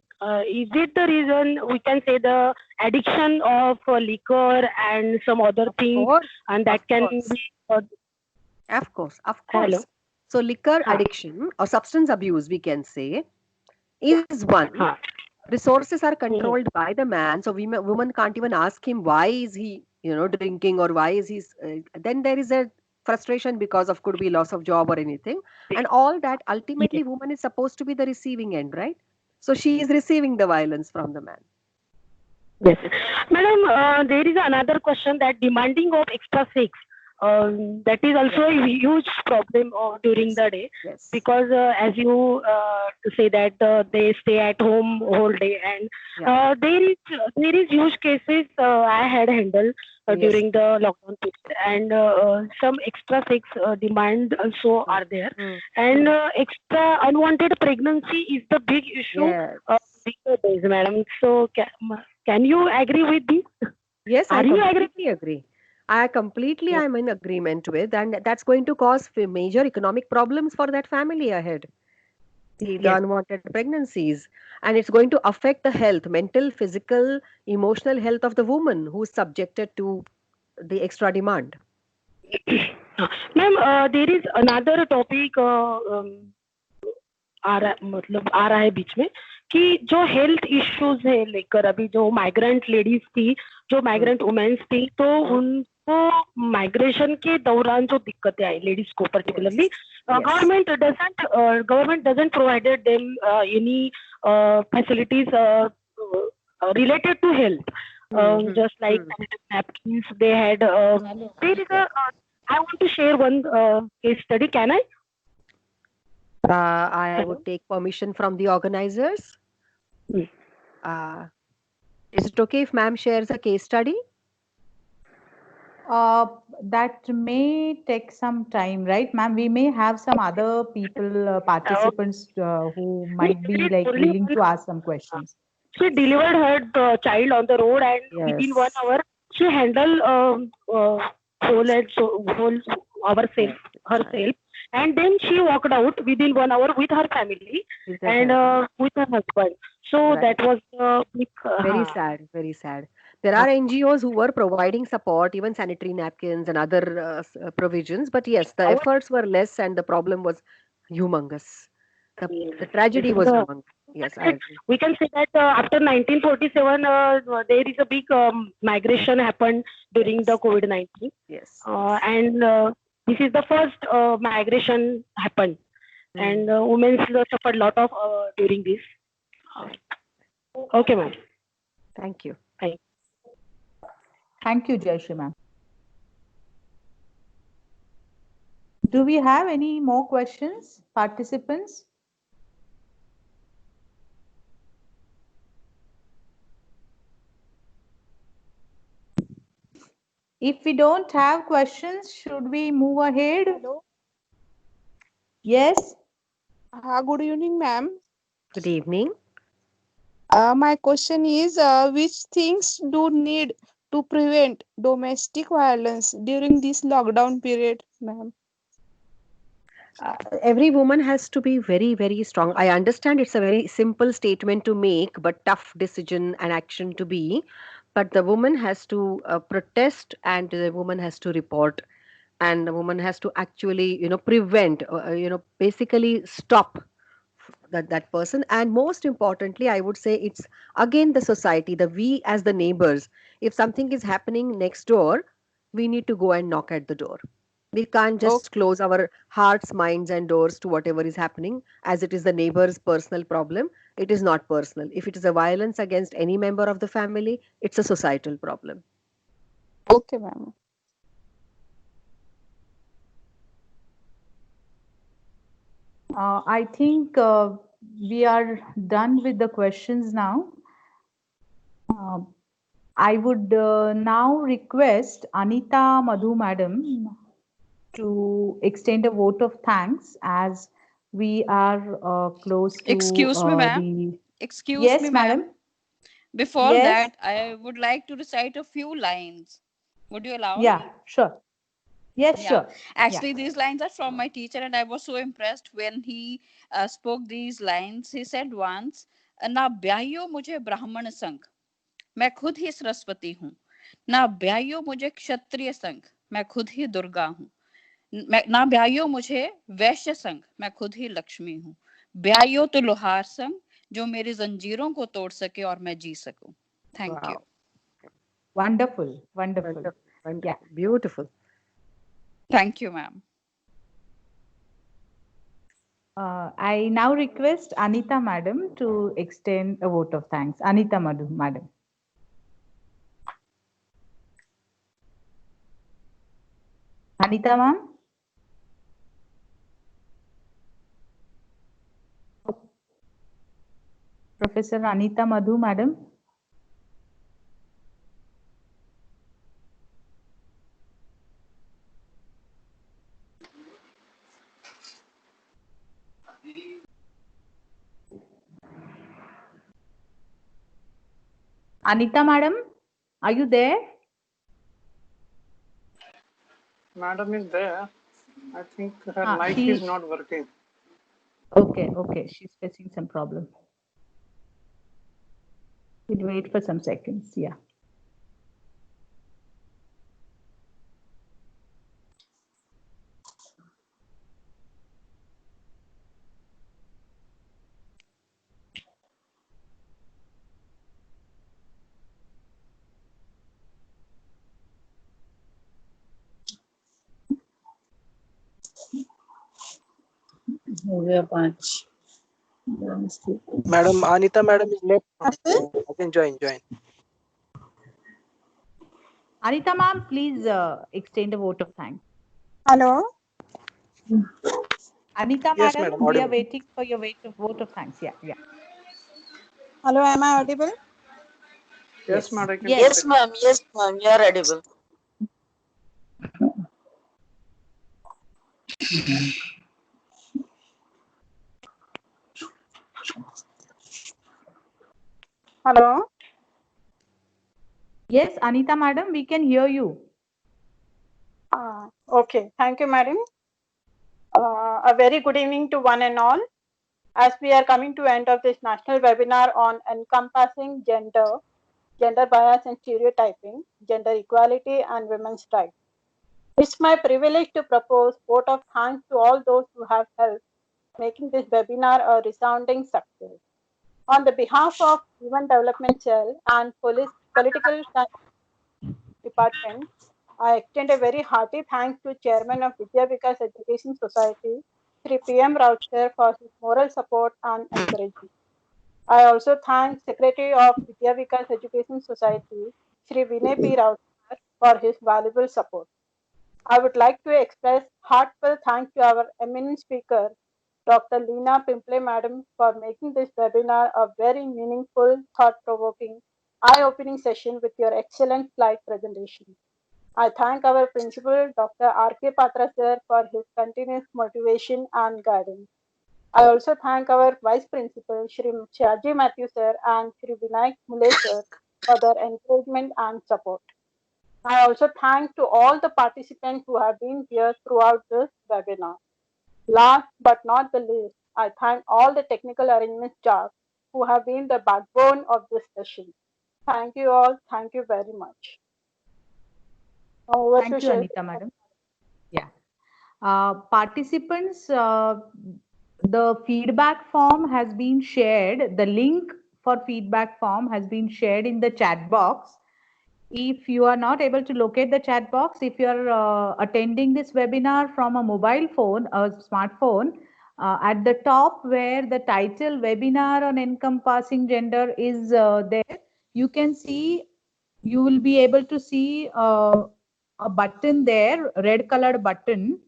is it the reason we can say the addiction of liquor and some other things, and that can be? Of course. Hello. So liquor addiction or substance abuse, we can say, is one. Resources are controlled by the man, so women can't even ask him why is he drinking, or why is he, then there is a frustration because of could be loss of job or anything. And all that ultimately woman is supposed to be the receiving end, right? So she is receiving the violence from the man. Yes. Madam, there is another question that demanding of extra sex. That is also a huge problem during the day, because as you say that they stay at home whole day, and there is huge cases I had handled during the lockdown period, and some extra sex demand also are there, and extra unwanted pregnancy is the big issue these days, madam. So can you agree with this? Yes, I Are you completely agree. I completely am in agreement with, and that's going to cause major economic problems for that family ahead. The unwanted pregnancies, and it's going to affect the health, mental, physical, emotional health of the woman who's subjected to the extra demand. Ma'am, there is another topic आ रहा है बीच में, कि जो health issues है लेकर अभी जो migrant ladies थी, जो माइग्रेंट वुमेन्स थी, तो उनको माइग्रेशन के दौरान जो दिक्कतें आई लेडीज को particularly, government doesn't provided them any facilities related to health, just like sanitary napkins they had. There is I want to share one case study. Can I? I would take permission from the organizers. Is it okay if ma'am shares a case study? That may take some time, right, ma'am? We may have some other people, participants who might be like willing to ask some questions. She delivered her child on the road, and within 1 hour she handled whole herself, and then she walked out within 1 hour with her family and with her husband. So that was big, very sad. There are NGOs who were providing support, even sanitary napkins and other provisions, but yes, the efforts were less and the problem was humongous. The tragedy was humongous. Yes, I agree. We can say that after 1947, there is a big migration happened during the COVID-19. Yes. And this is the first migration happened, and women suffered a lot of during this. Okay, ma'am. Thank you. Thank you, Jayashree ma'am. Do we have any more questions, participants? If we don't have questions, should we move ahead? Hello. Yes. Good evening, ma'am. Good evening. My question is, which things do need to prevent domestic violence during this lockdown period, ma'am? Every woman has to be very, very strong. I understand it's a very simple statement to make, but tough decision and action to be. But the woman has to protest, and the woman has to report, and the woman has to actually, prevent, basically stop that person. And most importantly, I would say it's again the society, we as the neighbors. If something is happening next door, we need to go and knock at the door. We can't just close our hearts, minds, and doors to whatever is happening, as it is the neighbor's personal problem. It is not personal. If it is a violence against any member of the family, it's a societal problem. Okay, ma'am. I think we are done with the questions now. I would now request Anita Madhu madam to extend a vote of thanks, as we are close to Excuse me, ma'am. Excuse yes, me, madam. Before Yes. that, I would like to recite a few lines. Would you allow me? Yeah, sure. Yes, Yeah. sure. Actually, these lines are from my teacher, and I was so impressed when he spoke these lines. He said once, "Na ब्याहियो मुझे ब्राह्मण संग, मैं खुद ही सरस्वती हूँ. ना ब्याहियो मुझे क्षत्रिय संग, मैं खुद ही दुर्गा हूँ. ना ब्याहियो मुझे वैश्य संग, मैं खुद ही लक्ष्मी हूँ. ब्याहियो तो लोहार संग, जो मेरी जंजीरों को तोड़ सके और मैं जी सकूं." Thank you. Wonderful, wonderful. Wonderful. Yeah. Beautiful. Thank you, ma'am. I now request Anita Madam to extend a vote of thanks. Anita Madam. Anita ma'am. Professor Anita Madhu Madam. Anita Madam, are you there? Madam is there. I think her mic is not working. Okay. She's facing some problem. We'll wait for some seconds. Yeah. Madam Anita Madam is left. I can join. Anita ma'am, please extend a vote of thanks. Hello. Anita Yes, Madam, madam, we are audible. waiting for your vote of thanks. Yeah. Hello, am I audible? Yes, madam. Yes, ma'am. Yes, ma'am. You are audible. Hello. Yes, Anita Madam, we can hear you. Okay, thank you, madam. A very good evening to one and all. As we are coming to end of this national webinar on encompassing gender bias and stereotyping, gender equality and women's rights. It's my privilege to propose vote of thanks to all those who have helped making this webinar a resounding success. On the behalf of Human Development Cell and Political Science Department, I extend a very hearty thanks to Chairman of Vidya Vikas Education Society, Sri P.M. Rao sir, for his moral support and encouragement. I also thank Secretary of Vidya Vikas Education Society, Sri Vinay P. Rao sir, for his valuable support. I would like to express heartfelt thanks to our eminent speaker, Dr. Leena Pimple Madam, for making this webinar a very meaningful, thought-provoking, eye-opening session with your excellent slide presentation. I thank our principal, Dr. R.K. Patra sir, for his continuous motivation and guidance. I also thank our vice principal, Shri Shaji Matthew sir and Shri Vinayak Mule sir for their encouragement and support. I also thank to all the participants who have been here throughout this webinar. Last but not the least, I thank all the technical arrangement staff who have been the backbone of this session. Thank you all. Thank you very much. Thank you, Anita Madam. Yeah. Participants, the feedback form has been shared. The link for feedback form has been shared in the chat box. If you are not able to locate the chat box, if you are attending this webinar from a mobile phone, a smartphone, at the top where the title webinar on encompassing gender is there, you can see, you will be able to see a button there, red colored button.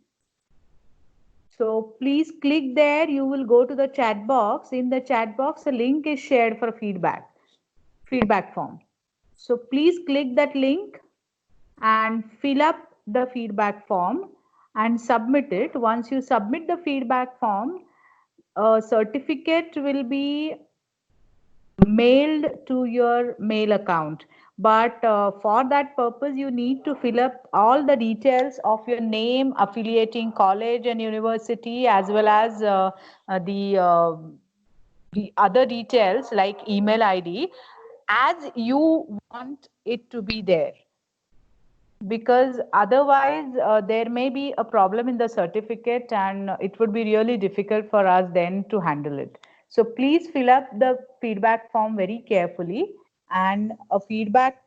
So please click there. You will go to the chat box. In the chat box, a link is shared for feedback form. So please click that link and fill up the feedback form and submit it. Once you submit the feedback form, a certificate will be mailed to your mail account. But for that purpose, you need to fill up all the details of your name, affiliating college and university, as well as the other details like email ID, as you want it to be there. Because otherwise there may be a problem in the certificate and it would be really difficult for us then to handle it. So please fill up the feedback form very carefully, and a feedback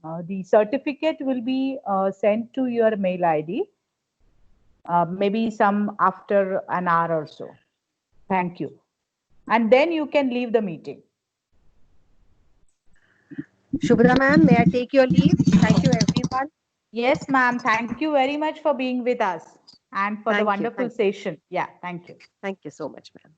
The certificate will be sent to your mail ID, maybe some after an hour or so. Thank you. And then you can leave the meeting. Shubhra ma'am, may I take your leave? Thank you, everyone. Yes, ma'am. Thank you very much for being with us and for the wonderful session. Yeah, thank you. Thank you so much, ma'am.